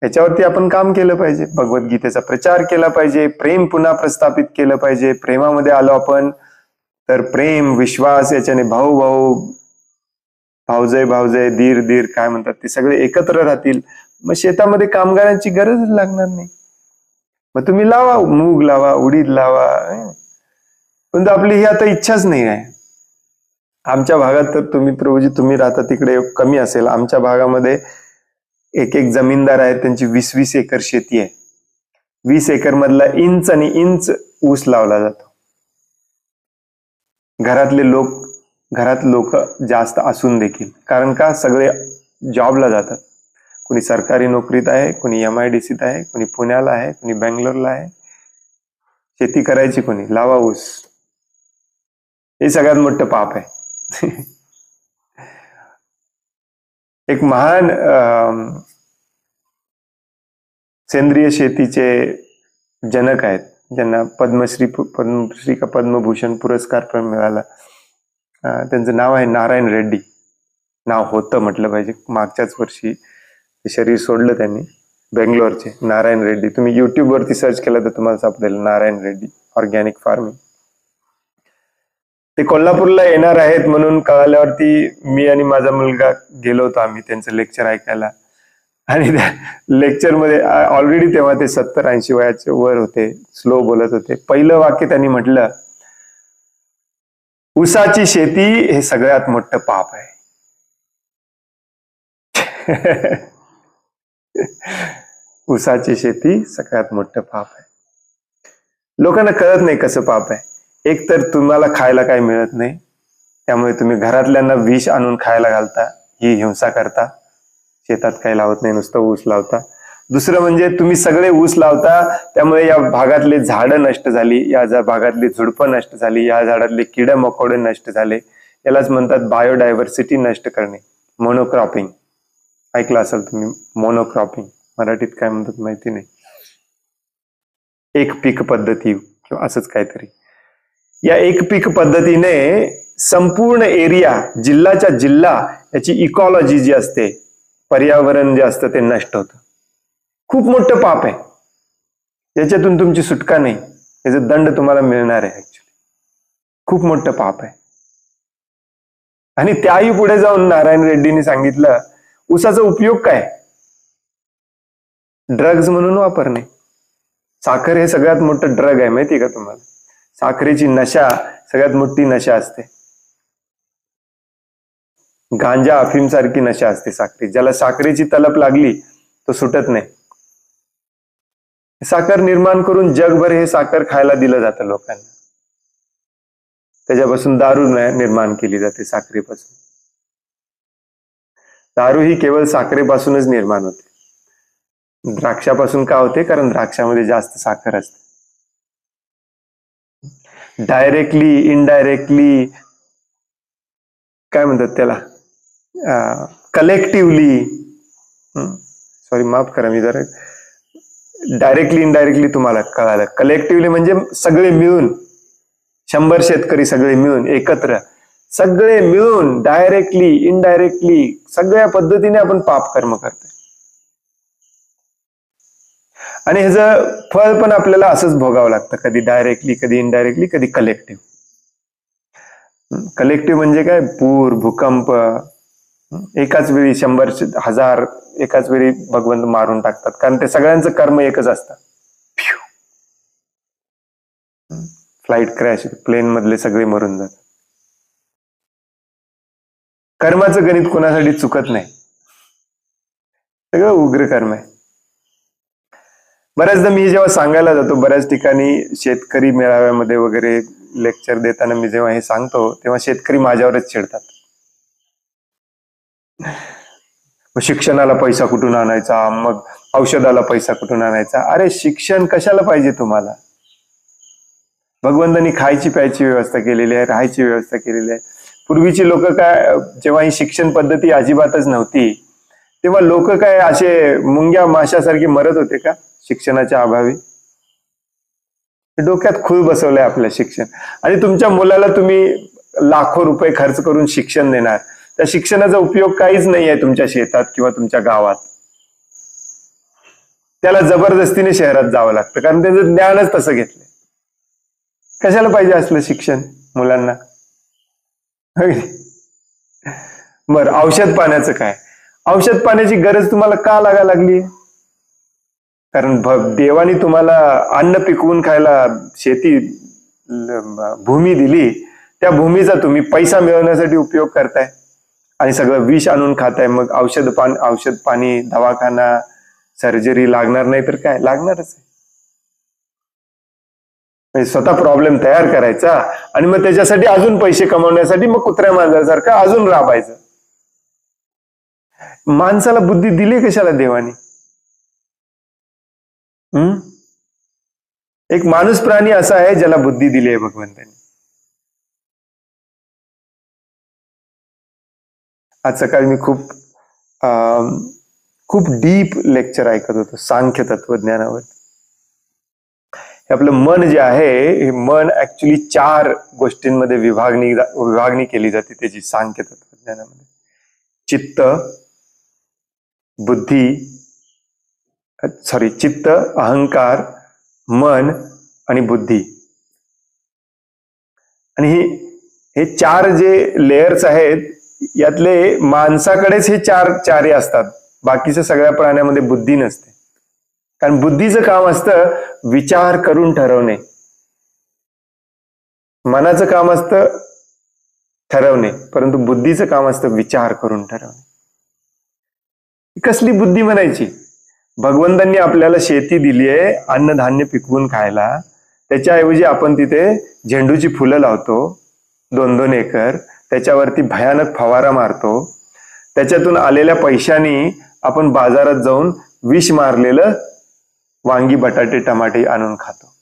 याच्यावरती आपण काम केलं पाहिजे. भगवद्गीतेचा प्रचार केला पाहिजे, प्रेम पुन्हा प्रस्थापित केलं पाहिजे. प्रेमामध्ये आलो आपण तर प्रेम, विश्वास, याच्याने भाऊ भाऊ, भाऊजय भाऊजय, धीर धीर, काय म्हणतात ते सगळे एकत्र राहतील. मग शेतामध्ये कामगारांची गरज लागणार नाही. मग तुम्ही लावा, मूग लावा, उडीद लावा. पण आपली ही आता इच्छाच नाही आहे. आमच्या भागात तर तुम्ही राहता तिकडे कमी असेल. आमच्या भागामध्ये एक जमीनदार आहेत, त्यांची 20-20 एकर शेती आहे. 20 एकर मधला इंच आणि इंच ऊस लावला जातो. घरात लोक जास्त असून देखील, कारण का सगळे जॉबला जातात. कुणी सरकारी नोकरीत आहे, कुणी MIDCत आहे, कुणी पुण्याला आहे, कुणी बेंगलोरला आहे. शेती करायची कोणी? लावा ऊस. हे सगळ्यात मोठं पाप आहे. एक महान सेंद्रिय शेतीचे जनक आहेत, ज्यांना पद्मश्री का पद्मभूषण पुरस्कार पण मिळाला. त्यांचं नाव आहे नारायण रेड्डी. नाव होतं म्हटलं पाहिजे. मागच्याच वर्षी ते शरीर सोडलं त्यांनी. बेंगलोरचे नारायण रेड्डी. तुम्ही युट्यूब वरती सर्च केलं तर तुम्हाला सापडेल नारायण रेड्डी, ऑर्गॅनिक फार्मिंग. ते कोल्हापूरला येणार आहेत म्हणून कळाल्यावरती मी आणि माझा मुलगा गेलो होतो आम्ही त्यांचं लेक्चर ऐकायला. आणि त्या लेक्चर मध्ये ऑलरेडी तेव्हा ते 70-80 वयाचे वर होते, स्लो बोलत होते. पहिलं वाक्य त्यांनी म्हटलं, ऊसाची शेती हे सगळ्यात मोठं पाप आहे. ऊसाची शेती सगळ्यात मोठं पाप आहे. लोकांना कळत नाही कसं पाप आहे. एक तर तुम्हाला खायला काही मिळत नाही, त्यामुळे तुम्ही घरातल्यांना विष आणून खायला घालता, ही हिंसा करता. शेतात काही लावत नाही, नुसतं ऊस लावता. दुसरं म्हणजे तुम्ही सगळे ऊस लावता, त्यामुळे या भागातले झाडं नष्ट झाली, या भागातली झुडपं नष्ट झाली, या झाडातले किडे मकोडे नष्ट झाले. यालाच म्हणतात बायोडायव्हर्सिटी नष्ट करणे, मोनोक्रॉपिंग. ऐकलं असेल तुम्ही मोनोक्रॉपिंग, मराठीत काय म्हणतात माहिती नाही. एक पीक पद्धती किंवा असंच काहीतरी. या एक पीक पद्धतीने संपूर्ण एरिया, जिल्हाच्या जिल्हा, याची इकॉलॉजी जी असते, पर्यावरण जे असतं ते नष्ट होतं. खूप मोठं पाप आहे, याच्यातून तुमची सुटका नाही, याचा दंड तुम्हाला मिळणार आहे. ऍक्च्युली खूप मोठं पाप आहे. आणि त्याही पुढे जाऊन नारायण रेड्डींनी सांगितलं उसाचा उपयोग काय, ड्रग्ज म्हणून वापरणे. साखर हे सगळ्यात मोठं ड्रग आहे, माहिती का तुम्हाला. साखरेची नशा सगळ्यात मोठी नशा असते. गांजा अफीम सारखी नशा असते साखरी. ज्याला साखरेची तलप लागली तो सुटत नाही. साखर निर्माण करून जगभर हे साखर खायला दिलं जातं लोकांना. त्याच्यापासून दारू निर्माण केली जाते साखरेपासून. दारू ही केवळ साखरेपासूनच निर्माण होते. द्राक्षापासून का होते, कारण द्राक्षामध्ये जास्त साखर असते. डायरेक्टली इनडायरेक्टली काय म्हणतात त्याला, कलेक्टिव्हली, सॉरी माफ करा मी जरा, डायरेक्टली इनडायरेक्टली तुम्हाला कळालं. कलेक्टिव्हली म्हणजे सगळे मिळून, 100 शेतकरी सगळे मिळून एकत्र, सगळे मिळून डायरेक्टली इनडायरेक्टली सगळ्या पद्धतीने आपण पाप कर्म करतोय. आणि ह्याचं फळ पण आपल्याला असंच भोगावं लागतं, कधी डायरेक्टली, कधी इनडायरेक्टली, कधी कलेक्टिव्ह. कलेक्टिव्ह म्हणजे काय, पूर, भूकंप, एकाच वेळी 100,000 एकाच वेळी भगवंत मारून टाकतात, कारण ते सगळ्यांचं कर्म एकच असतं. फ्लाईट क्रॅश, प्लेन मधले सगळे मरून जातात. कर्माचं गणित कोणासाठी चुकत नाही, सगळं उग्र कर्म आहे. बऱ्याचदा मी जेव्हा सांगायला जातो, बऱ्याच ठिकाणी शेतकरी मेळाव्यामध्ये वगैरे लेक्चर देताना मी जेव्हा हे सांगतो, तेव्हा शेतकरी माझ्यावरच चिडतात. शिक्षणाला पैसा कुठून आणायचा, मग औषधाला पैसा कुठून आणायचा. अरे शिक्षण कशाला पाहिजे तुम्हाला, भगवंतांनी खायची प्यायची व्यवस्था केलेली आहे, राहायची व्यवस्था केलेली आहे. पूर्वीची लोक काय, जेव्हा ही शिक्षण पद्धती अजिबातच नव्हती, तेव्हा लोक काय असे मुंग्या माशासारखे मरत होते का शिक्षणाच्या अभावी. डोक्यात खूळ बसवलंय आपलं शिक्षण. आणि तुमच्या मुलाला तुम्ही लाखो रुपये खर्च करून शिक्षण देणार, त्या शिक्षणाचा उपयोग काहीच नाही आहे तुमच्या शेतात किंवा तुमच्या गावात. त्याला जबरदस्तीने शहरात जावं लागतं, कारण त्याचं ज्ञानच तसं घेतलंय. कशाला पाहिजे असलं शिक्षण मुलांना. बरं, औषध पाण्याचं काय, औषध पाण्याची गरज तुम्हाला का लागायला लागली, कारण देवाने तुम्हाला अन्न पिकवून खायला शेती भूमी दिली, त्या भूमीचा तुम्ही पैसा मिळवण्यासाठी उपयोग करताय आणि सगळं विष आणून खाताय. मग औषध पाणी, दवाखाना, सर्जरी लागणार नाही तर काय, लागणारच आहे. स्वतः प्रॉब्लेम तयार करायचा आणि मग त्याच्यासाठी अजून पैसे कमवण्यासाठी मग कुत्र्या मांजरासारखं अजून राबायचं. माणसाला बुद्धी दिली कशाला देवानी. एक माणूस प्राणी असा आहे ज्याला बुद्धी दिली आहे भगवंतांनी. आज सकाळी मी खूप डीप लेक्चर ऐकत होतो सांख्य तत्वज्ञानावर. हे आपलं मन जे आहे, हे मन ऍक्च्युली 4 गोष्टींमध्ये विभागणी केली जाते त्याची सांख्य तत्वज्ञानामध्ये. चित्त, चित्त, अहंकार, मन आणि बुद्धी. आणि हे 4 जे लेयर्स आहेत, यातले माणसाकडेच हे 4 असतात. बाकीच्या सगळ्या प्राण्यामध्ये बुद्धी नसते, कारण बुद्धीचं काम असतं विचार करून ठरवणे. मनाचं काम असतं ठरवणे, परंतु बुद्धीचं काम असतं विचार करून ठरवणे. कसली बुद्धी म्हणायची. भगवंतांनी आपल्याला शेती दिली आहे अन्नधान्य पिकवून खायला, त्याच्याऐवजी आपण तिथे झेंडूची फुलं लावतो 2-2 एकर, त्याच्यावरती भयानक फवारा मारतो. त्याच्यातून आलेल्या पैशानी आपण बाजारात जाऊन विष मारलेलं वांगी, बटाटे, टमाटे आणून खातो.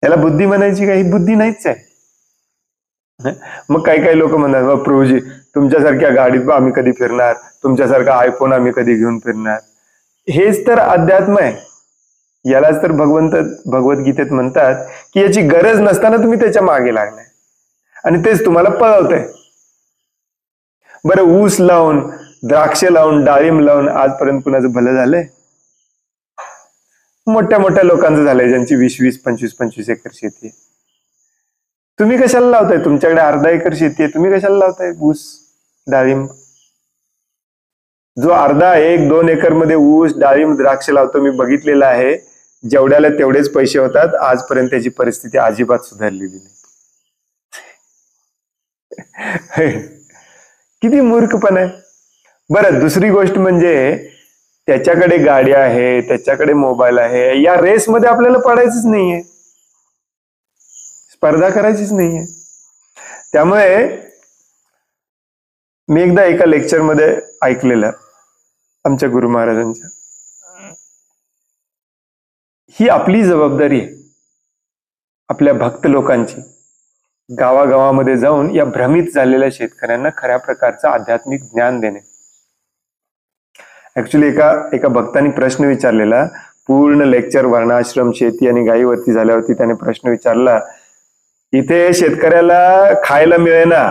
याला बुद्धी म्हणायची का? ही बुद्धी नाहीच आहे. मग काही लोक म्हणतात, प्रभूजी तुमच्यासारख्या गाडीत आम्ही कधी फिरणार, तुमच्यासारखा आयफोन आम्ही कधी घेऊन फिरणार. हेच तर अध्यात्म आहे. यालाच तर भगवद्गीतेत म्हणतात की याची गरज नसताना तुम्ही त्याच्या मागे लागलाय आणि तेच तुम्हाला पळवतंय. बरं, ऊस लावून, द्राक्ष लावून, डाळिंब लावून आजपर्यंत कुणाचं भलं झालंय? मोठ्या मोठ्या लोकांचं झालंय, ज्यांची 20-20, 25-25 एकर शेती आहे. तुम्ही कशाला लावताय? तुमच्याकडे अर्धा एकर शेती आहे, तुम्ही कशाला लावताय ऊस, डाळिंब? जो अर्धा 1-2 एकर मध्ये ऊस, डाळिंब, द्राक्ष लावतो, मी बघितलेलं आहे, जेवढ्याला तेवढेच पैसे होतात. आजपर्यंत त्याची परिस्थिती अजिबात सुधारलेली नाही. किती मूर्खपणा आहे. बरं, दुसरी गोष्ट म्हणजे त्याच्याकडे गाडी आहे, त्याच्याकडे मोबाईल आहे, या रेसमध्ये आपल्याला पडायचंच नाहीये, स्पर्धा करायचीच नाहीये. त्यामुळे मी एकदा एका लेक्चरमध्ये ऐकलेलं आमच्या गुरु महाराजांच्या, ही आपली जबाबदारी आहे, आपल्या भक्त लोकांची, गावागावामध्ये जाऊन या भ्रमित झालेल्या शेतकऱ्यांना खऱ्या प्रकारचं आध्यात्मिक ज्ञान देणे. ऍक्च्युली एका भक्तांनी प्रश्न विचारलेला, पूर्ण लेक्चर वर्णाश्रम, शेती आणि गायीवरती झाल्यावरती त्याने प्रश्न विचारला, इथे शेतकऱ्याला खायला मिळेना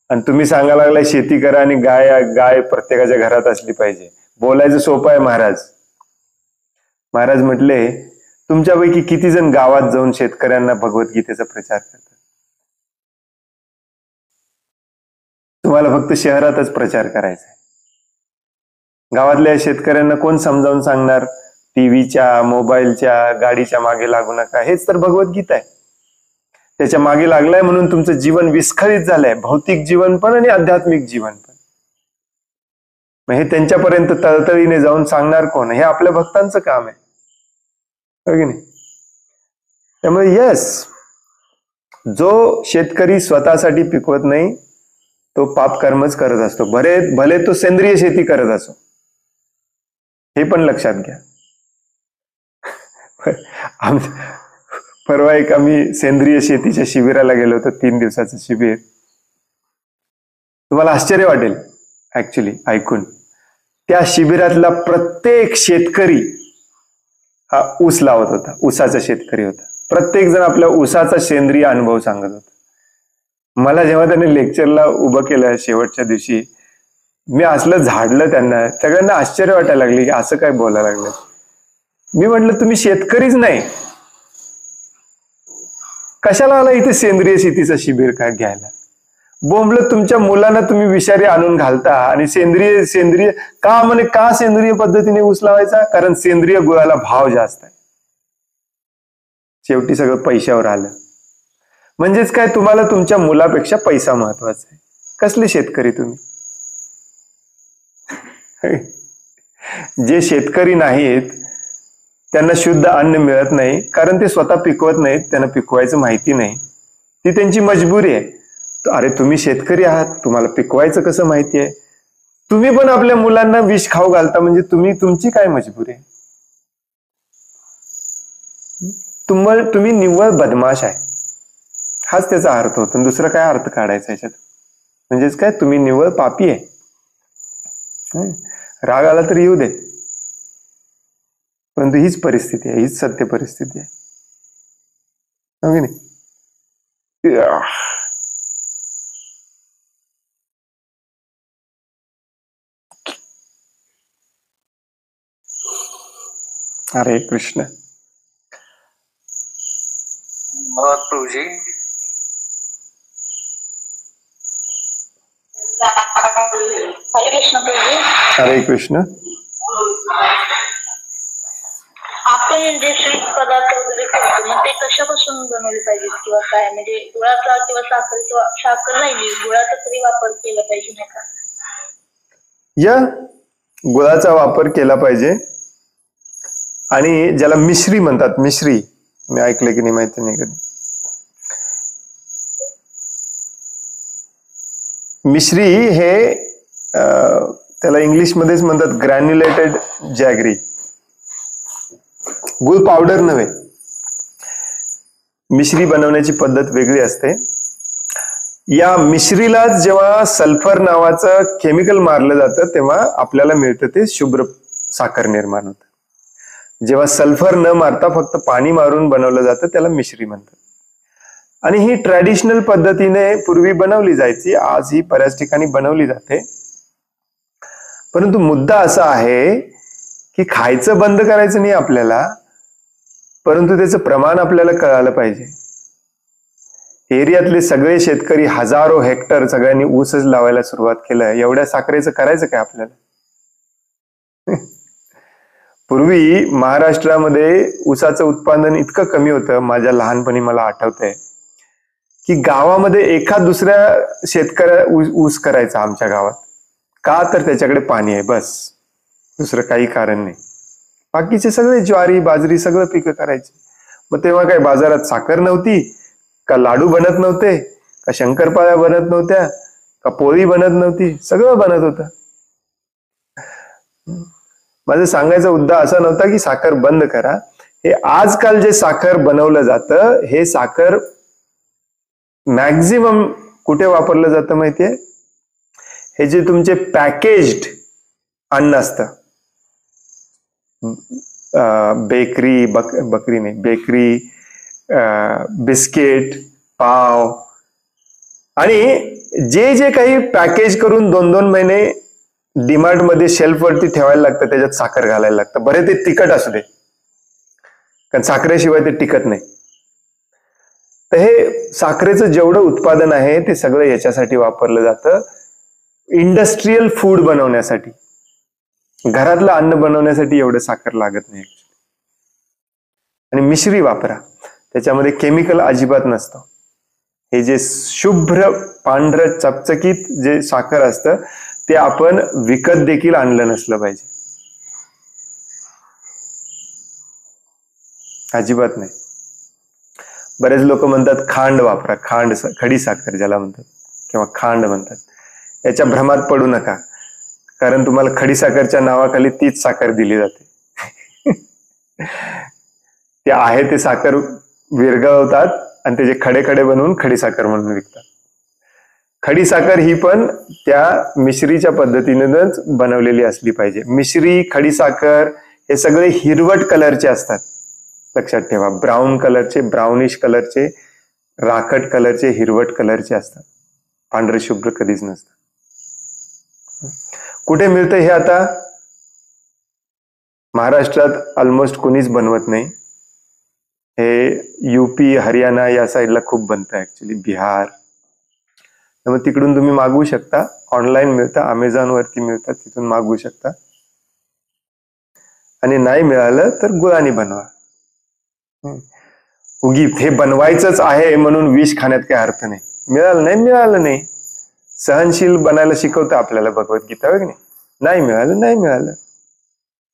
आणि तुम्ही सांगायला लागलाय शेती करा आणि गाय प्रत्येकाच्या घरात असली पाहिजे. बोलायचं सोपं आहे महाराज. महाराज म्हटले, तुमच्यापैकी किती जण गावात जाऊन शेतकऱ्यांना भगवद्गीतेचा प्रचार करतात? तुम्हाला फक्त शहरातच प्रचार करायचा आहे. गावातल्या शेतकऱ्यांना कोण समजावून सांगणार? टीव्हीच्या, मोबाईलच्या, गाडीच्या मागे लागू नका, हेच तर भगवद्गीता आहे. त्याच्या मागे लागलाय म्हणून तुमचं जीवन विस्खळित झालंय, भौतिक जीवन पण आणि आध्यात्मिक जीवन पण. मग हे त्यांच्यापर्यंत तळतळीने जाऊन सांगणार कोण? हे आपल्या भक्तांचं काम आहे, हो की नाही? त्यामुळे यस, जो शेतकरी स्वतःसाठी पिकवत नाही तो पाप कर्मच करत असतो, भले तो सेंद्रिय शेती करत असो, हे पण लक्षात घ्या. परवा एक आम्ही सेंद्रिय शेतीच्या शिबिराला गेलो होतो, 3 दिवसाचं शिबिर. तुम्हाला आश्चर्य वाटेल ऍक्च्युली ऐकून. त्या शिबिरातला प्रत्येक शेतकरी हा ऊस लावत होता, ऊसाचा शेतकरी होता. प्रत्येक जण आपल्या ऊसाचा सेंद्रिय अनुभव सांगत होता. मला जेव्हा त्याने लेक्चरला उभं केलं शेवटच्या दिवशी, मी असलं झाडलं त्यांना, सगळ्यांना आश्चर्य वाटायला लागले की असं काय बोलायला लागलं. मी म्हटलं, तुम्ही शेतकरीच नाही, कशाला आला इथे सेंद्रिय शेतीचं शिबिर काय घ्यायला? बोंबलं, तुमच्या मुलांना तुम्ही विषारी आणून घालता आणि सेंद्रिय का सेंद्रिय पद्धतीने ऊस लावायचा? कारण सेंद्रिय गुळाला भाव जास्त आहे. शेवटी सगळं पैशावर आलं. म्हणजेच काय, तुम्हाला तुमच्या मुलापेक्षा पैसा महत्वाचा आहे. कसले शेतकरी तुम्ही? जे शेतकरी नाहीत त्यांना शुद्ध अन्न मिळत नाही, कारण ते स्वतः पिकवत नाहीत, त्यांना पिकवायचं माहिती नाही, ती त्यांची मजबुरी आहे. अरे तुम्ही शेतकरी आहात, तुम्हाला पिकवायचं कसं माहिती आहे, तुम्ही पण आपल्या मुलांना विष खाऊ घालता, म्हणजे तुमची काय मजबुरी आहे? तुम्ही निव्वळ बदमाश आहे, हाच त्याचा अर्थ होतो. दुसरा काय अर्थ काढायचा याच्यात? म्हणजेच काय, तुम्ही निव्वळ पापी आहे. राग आला तर येऊ दे, परंतु हीच परिस्थिती आहे, हीच सत्य परिस्थिती आहे, हो की नाही? हरे कृष्ण. प्रभूजी, हरे कृष्ण प्रभू. हरे कृष्ण. आपण जे स्वीट पदार्थ वगैरे करतो, मग ते कशापासून बनवले पाहिजे किंवा काय? म्हणजे गुळाचा किंवा साखर राहिली, गुळाचा तरी वापर केला पाहिजे नाही का? या गुळाचा वापर केला पाहिजे. आणि ज्याला मिश्री म्हणतात, मिश्री, मी ऐकलं की नाही माहिती नाही कधी. मिश्री हे त्याला इंग्लिश मध्येच म्हणतात ग्रॅन्युलेटेड जॅगरी. गुळ पावडर नव्हे. मिश्री बनवण्याची पद्धत वेगळी असते. या मिश्रीलाच जेव्हा सल्फर नावाचं केमिकल मारलं जातं तेव्हा आपल्याला मिळतं ते शुभ्र साखर निर्माण होतं. जेव्हा सल्फर न मारता फक्त पाणी मारून बनवलं जातं त्याला मिश्री म्हणतात. आणि ही ट्रॅडिशनल पद्धतीने पूर्वी बनवली जायची, आज ही बऱ्याच ठिकाणी बनवली जाते. परंतु मुद्दा असा आहे की खायचं बंद करायचं नाही आपल्याला, परंतु त्याचं प्रमाण आपल्याला कळालं पाहिजे. एरियातले सगळे शेतकरी हजारो हेक्टर सगळ्यांनी ऊसच लावायला सुरुवात केलं. एवढ्या साखरेचं करायचं काय आपल्याला? पूर्वी महाराष्ट्रामध्ये ऊसाचं उत्पादन इतकं कमी होतं, माझ्या लहानपणी मला आठवतंय की गावामध्ये एखाद दुसऱ्या शेतकऱ्या ऊस करायचा आमच्या गावात. का? तर त्याच्याकडे पाणी आहे, बस, दुसरं काही कारण नाही. बाकीचे सगळे ज्वारी बाजरी सगळं पिकं करायचे. मग तेव्हा काय बाजारात साखर नव्हती का, लाडू बनत नव्हते का, शंकरपाळ्या बनत नव्हत्या का, पोळी बनत नव्हती, सगळं बनत होतं. माझं सांगायचा मुद्दा असा नव्हता की साखर बंद करा. हे आजकाल जे साखर बनवलं जातं, हे साखर मॅक्झिमम कुठे वापरलं जातं माहितीये? हे जे तुमचे पॅकेज्ड अन्न असतं, बेकरी बकरी नाही बेकरी, बिस्किट, पाव, आणि जे जे काही पॅकेज करून 2-2 महिने डीमार्ट मध्ये शेल्फ वरती ठेवायला लागतं, त्याच्यात साखर घालायला लागतं. बरे ते तिखट असू दे, कारण साखरेशिवाय ते टिकत नाही. तर हे साखरेचं जेवढं उत्पादन आहे ते सगळं याच्यासाठी वापरलं जातं, इंडस्ट्रीयल फूड बनवण्यासाठी. घरातलं अन्न बनवण्यासाठी एवढं साखर लागत नाही. आणि मिश्री वापरा, त्याच्यामध्ये केमिकल अजिबात नसतं. हे जे शुभ्र पांढरं चकचकीत जे साखर असतं ते आपण विकत देखील आणलं नसलं पाहिजे, अजिबात नाही. बरेच लोक म्हणतात खांड वापरा, खांड, खडी साखर ज्याला म्हणतात किंवा खांड म्हणतात. याच्या भ्रमात पडू नका, कारण तुम्हाला खडी साखरच्या नावाखाली तीच साखर दिली जाते. ते आहे ते साखर विरघळवतात आणि त्याचे खडे खडे बनवून खडी साखर म्हणून विकतात. खडी साखर ही पण त्या मिश्रीच्या पद्धतीनेच बनवलेली असली पाहिजे. मिश्री, खडी साखर हे सगळे हिरवट कलरचे असतात, लक्षात ठेवा. ब्राऊन कलरचे, ब्राउनिश कलरचे, राखट कलरचे, हिरवट कलरचे असतात, पांढरे शुभ्र कधीच नसतात. कुठे मिळतं हे? आता महाराष्ट्रात ऑलमोस्ट कोणीच बनवत नाही. हे यूपी, हरियाणा या साईडला खूप बनतं ऍक्च्युली, बिहार. मग तिकडून तुम्ही मागवू शकता, ऑनलाईन मिळतं, अमेझॉन वरती मिळतात, तिथून मागवू शकता. आणि नाही मिळालं तर गुळाने बनवा. उगी हे बनवायचंच आहे म्हणून विष खाण्यात काही अर्थ नाही. मिळालं नाही. सहनशील बनायला शिकवतं आपल्याला भगवद्गीता, की नाही? नाही मिळालं,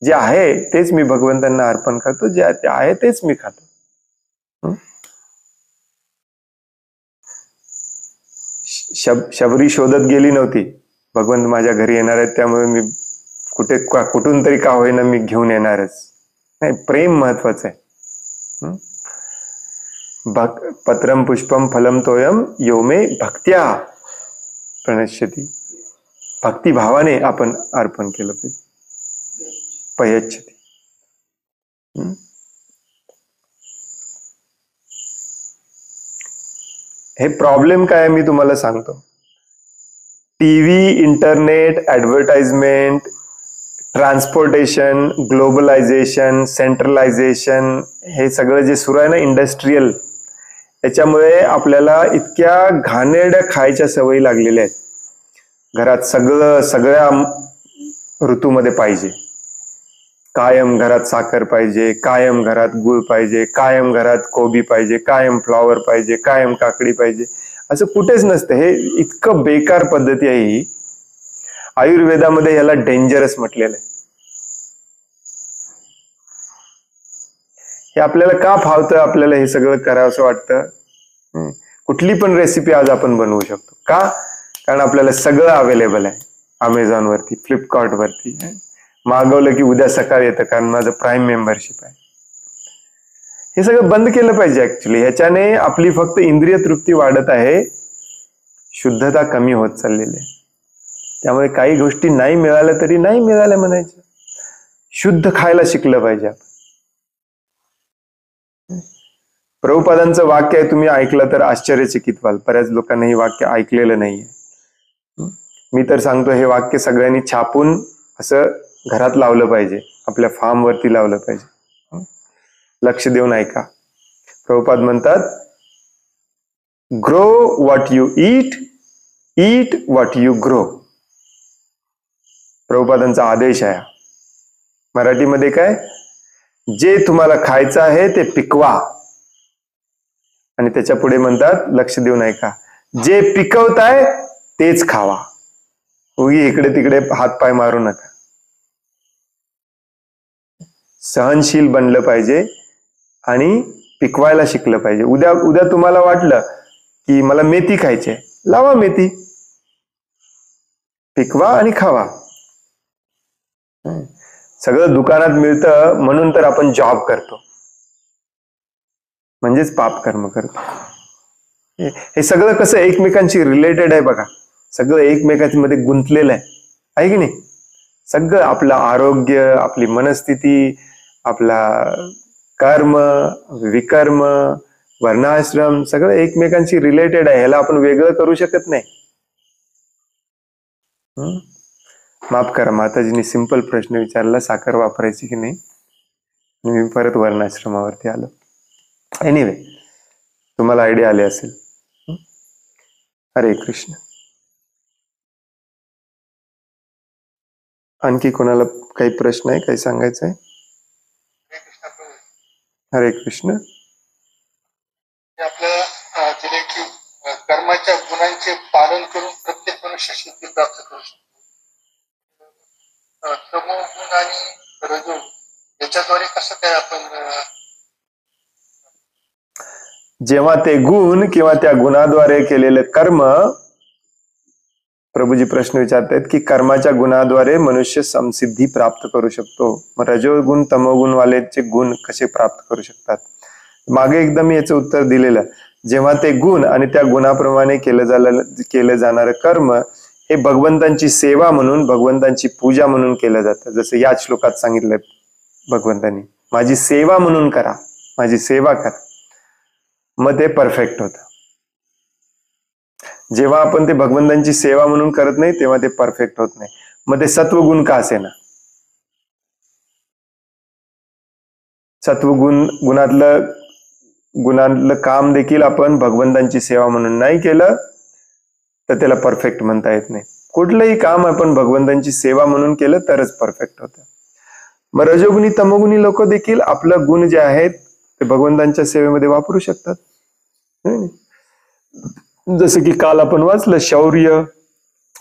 जे आहे तेच मी भगवंतांना अर्पण करतो, जे आहे तेच मी खातो. शबरी शोधत गेली नव्हती, भगवंत माझ्या घरी येणार आहेत त्यामुळे मी कुठून तरी का होईना मी घेऊन येणारच. नाही, प्रेम महत्वाचं आहे. पत्रम पुष्पम फलम तोयम यो मे भक्त्या प्रणश्यती. भक्तिभावाने आपण अर्पण केलं पाहिजे. पयच्छती. हे प्रॉब्लेम काय मी तुम्हाला सांगतो. TV, internet, advertisement, transportation, globalisation, centralisation, हे सगळं जे सुरू आहे ना इंडस्ट्रीयल, याच्यामुळे आपल्याला इतक्या घाणेरड्या खायच्या सवयी लागलेल्या आहेत. घरात सगळ्या ऋतूमध्ये पाहिजे, कायम घरात साखर पाहिजे, कायम घरात गुळ पाहिजे, कायम घरात कोबी पाहिजे, कायम फ्लॉवर पाहिजे, कायम काकडी पाहिजे. असं कुठेच नसतं. हे इतकं बेकार पद्धती आहे ही. आयुर्वेदामध्ये याला डेंजरस म्हटलेलं आहे. हे आपल्याला का फावतं, आपल्याला हे सगळं करावं असं वाटतं. कुठली पण रेसिपी आज आपण बनवू शकतो. का? कारण आपल्याला सगळं अवेलेबल आहे. अमेझॉन वरती, फ्लिपकार्ट वरती. मागवलं की उद्या सकाळी येतं, कारण माझं प्राईम मेंबरशिप आहे. हे सगळं बंद केलं पाहिजे ऍक्च्युली. ह्याच्याने आपली फक्त इंद्रिय तृप्ती वाढत आहे, शुद्धता कमी होत चाललेली आहे. त्यामुळे काही गोष्टी नाही मिळाल्या तरी नाही मिळाल्या म्हणायचं. शुद्ध खायला शिकलं पाहिजे आपण. प्रभुपादांचं वाक्य आहे, तुम्ही ऐकलं तर आश्चर्यचकित व्हाल. बऱ्याच लोकांनी हे वाक्य ऐकलेलं नाहीये. मी तर सांगतो हे वाक्य सगळ्यांनी छापून असं घरात लावलं पाहिजे, आपल्या फार्म वरती लावलं पाहिजे. लक्ष देऊन ऐका. प्रभुपाद म्हणतात, grow what you eat, eat what you grow. प्रभुपादांचा आदेश आहे. मराठीमध्ये काय, जे तुम्हाला खायचं आहे ते पिकवा. आणि त्याच्या पुढे म्हणतात, लक्ष देऊन ऐका, जे पिकवताय तेच खावा. उगी इकडे तिकडे हातपाय मारू नका. सहनशील बनलं पाहिजे आणि पिकवायला शिकलं पाहिजे. उद्या तुम्हाला वाटलं की मला मेथी खायची आहे, लावा मेथी, पिकवा आणि खावा. सगळं दुकानात मिळतं म्हणून तर आपण जॉब करतो, म्हणजेच पाप कर्म करतो. हे सगळं कसं एकमेकांशी रिलेटेड आहे बघा. सगळं एकमेकांच्या मध्ये गुंतलेलं आहे की नाही. सगळं आपलं आरोग्य, आपली मनस्थिती, आपला कर्म, विकर्म, वर्णाश्रम सगळं एकमेकांशी रिलेटेड आहे. ह्याला आपण वेगळं करू शकत नाही. माफ करा, माताजींनी सिंपल प्रश्न विचारला, साखर वापरायची की नाही, मी परत वर्णाश्रमावरती आलो. एनिवे, तुम्हाला आयडिया आली असेल. हरे कृष्ण. आणखी कोणाला काही प्रश्न आहे, काही सांगायचं आहे? हरे कृष्ण. आपल्याला दिले की कर्माच्या गुणांचे पालन करून प्रत्येक मनुष्य सिद्धी प्राप्त करू शकतो. तमोगुण आणि रजोगुण याच्याद्वारे कसं काय आपण, जेव्हा ते गुण किंवा त्या गुणाद्वारे केलेलं कर्म, प्रभूजी प्रश्न विचारतायत की कर्माच्या गुणाद्वारे मनुष्य समसिद्धी प्राप्त करू शकतो. मग रजोगुण तमोगुण वालेचे गुण कसे प्राप्त करू शकतात? मागे एकदा मी याचं उत्तर दिलेलं. जेव्हा ते गुण आणि त्या गुणाप्रमाणे केलं जाणारं कर्म हे भगवंतांची सेवा म्हणून, भगवंतांची पूजा म्हणून केलं जातं. जसं याच श्लोकात सांगितलंय भगवंतांनी, माझी सेवा म्हणून करा, माझी सेवा करा, मग ते परफेक्ट होतं. जेव्हा आपण ते भगवंतांची सेवा म्हणून करत नाही तेव्हा ते परफेक्ट होत नाही. मग ते सत्वगुण का असेना? गुणातलं काम देखील आपण भगवंतांची सेवा म्हणून नाही केलं तर त्याला परफेक्ट म्हणता येत नाही. कुठलंही काम आपण भगवंतांची सेवा म्हणून केलं तरच परफेक्ट होतं. मग रजोगुणी तमोगुणी लोक देखील आपलं गुण जे आहेत ते भगवंतांच्या सेवेमध्ये वापरू शकतात. जसं की काल आपण वाचलं, शौर्य,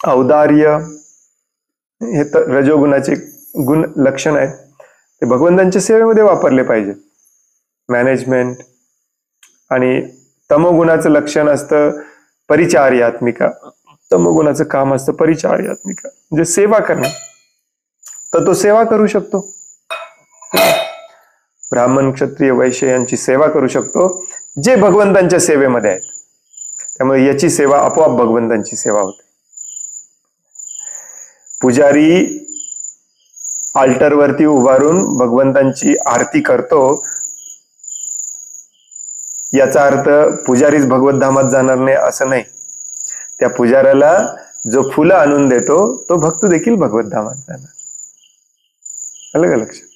औदार्य, हे तर रजोगुणाचे गुण लक्षण आहेत, ते भगवंतांच्या सेवेमध्ये वापरले पाहिजे. मॅनेजमेंट. आणि तमोगुणाचं लक्षण असतं परिचार्यात्मिका. तमोगुणाचं काम असतं परिचार्यात्मिका, म्हणजे सेवा करणं. तर तो सेवा करू शकतो, ब्राह्मण, क्षत्रिय, वैश्य यांची सेवा करू शकतो जे भगवंतांच्या सेवेमध्ये आहेत. त्यामुळे याची सेवा आपोआप भगवंतांची सेवा होते. पुजारी अल्टरवरती उभारून भगवंतांची आरती करतो, याचा अर्थ पुजारीच भगवत धामात जाणार नाही असं नाही. त्या पुजाऱ्याला जो फुलं आणून देतो तो भक्त देखील भगवत धामात जाणार. अलग लक्षात.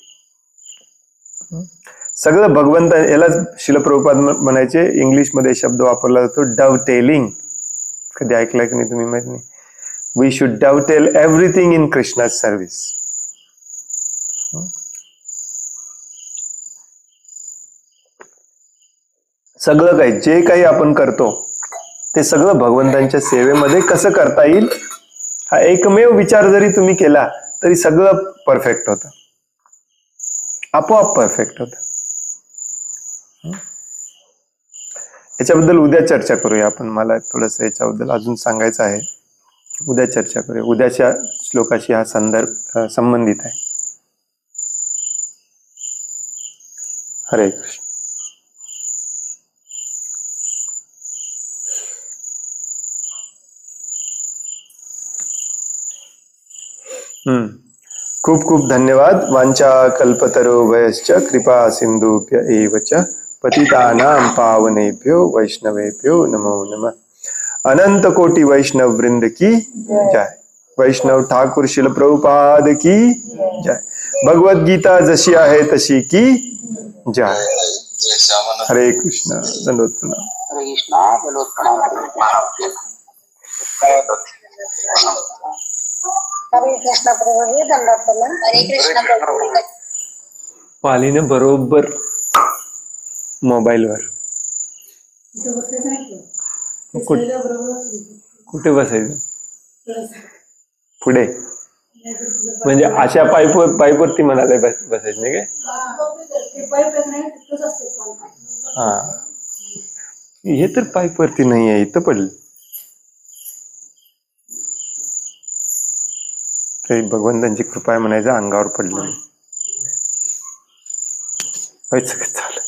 सगळं भगवंत, याला श्रील प्रभुपाद म्हणायचे, इंग्लिशमध्ये शब्द वापरला जातो डवटेलिंग. कधी ऐकलंय की नाही तुम्ही माहित नाही. We should dovetail everything in Krishna service. सगळं काही जे काही आपण करतो ते सगळं भगवंतांच्या सेवेमध्ये कसं करता येईल हा एकमेव विचार जरी तुम्ही केला तरी सगळं परफेक्ट होतं, आपोआप परफेक्ट होतं. याच्याबद्दल उद्या चर्चा करूया आपण. मला थोडंसं याच्याबद्दल अजून सांगायचं आहे, उद्या चर्चा करूया. उद्याच्या श्लोकाशी हा संदर्भ संबंधित आहे. हरे कृष्ण. खूप खूप धन्यवाद. वांछा कल्पतरो वयश्च कृपा सिंधुभ्य एव च पतितानां पावनेभ्यो वैष्णवेभ्यो नमो नमः। अनंत कोटि वैष्णव वृंद की जय। वैष्णव ठाकुर शिल प्रभुपाद की जय। भगवत गीता जशी आहे तशी की जय। हरे कृष्ण। दंडवत प्रणाम। हरे कृष्णा दंडवत प्रणाम। हरे कृष्ण प्रभुजी दंडवत प्रणाम। हरे कृष्ण प्रभू। पालीने बरोबर मोबाईलवर कुठे बसायचं पुढे म्हणजे अशा पाईपवरती म्हणाले बसायचं नाही काय? हा हे तर पाईपवरती नाही आहे, इथं पडलं तरी भगवंतांची कृपा आहे म्हणायचं, अंगावर पडलं झालं.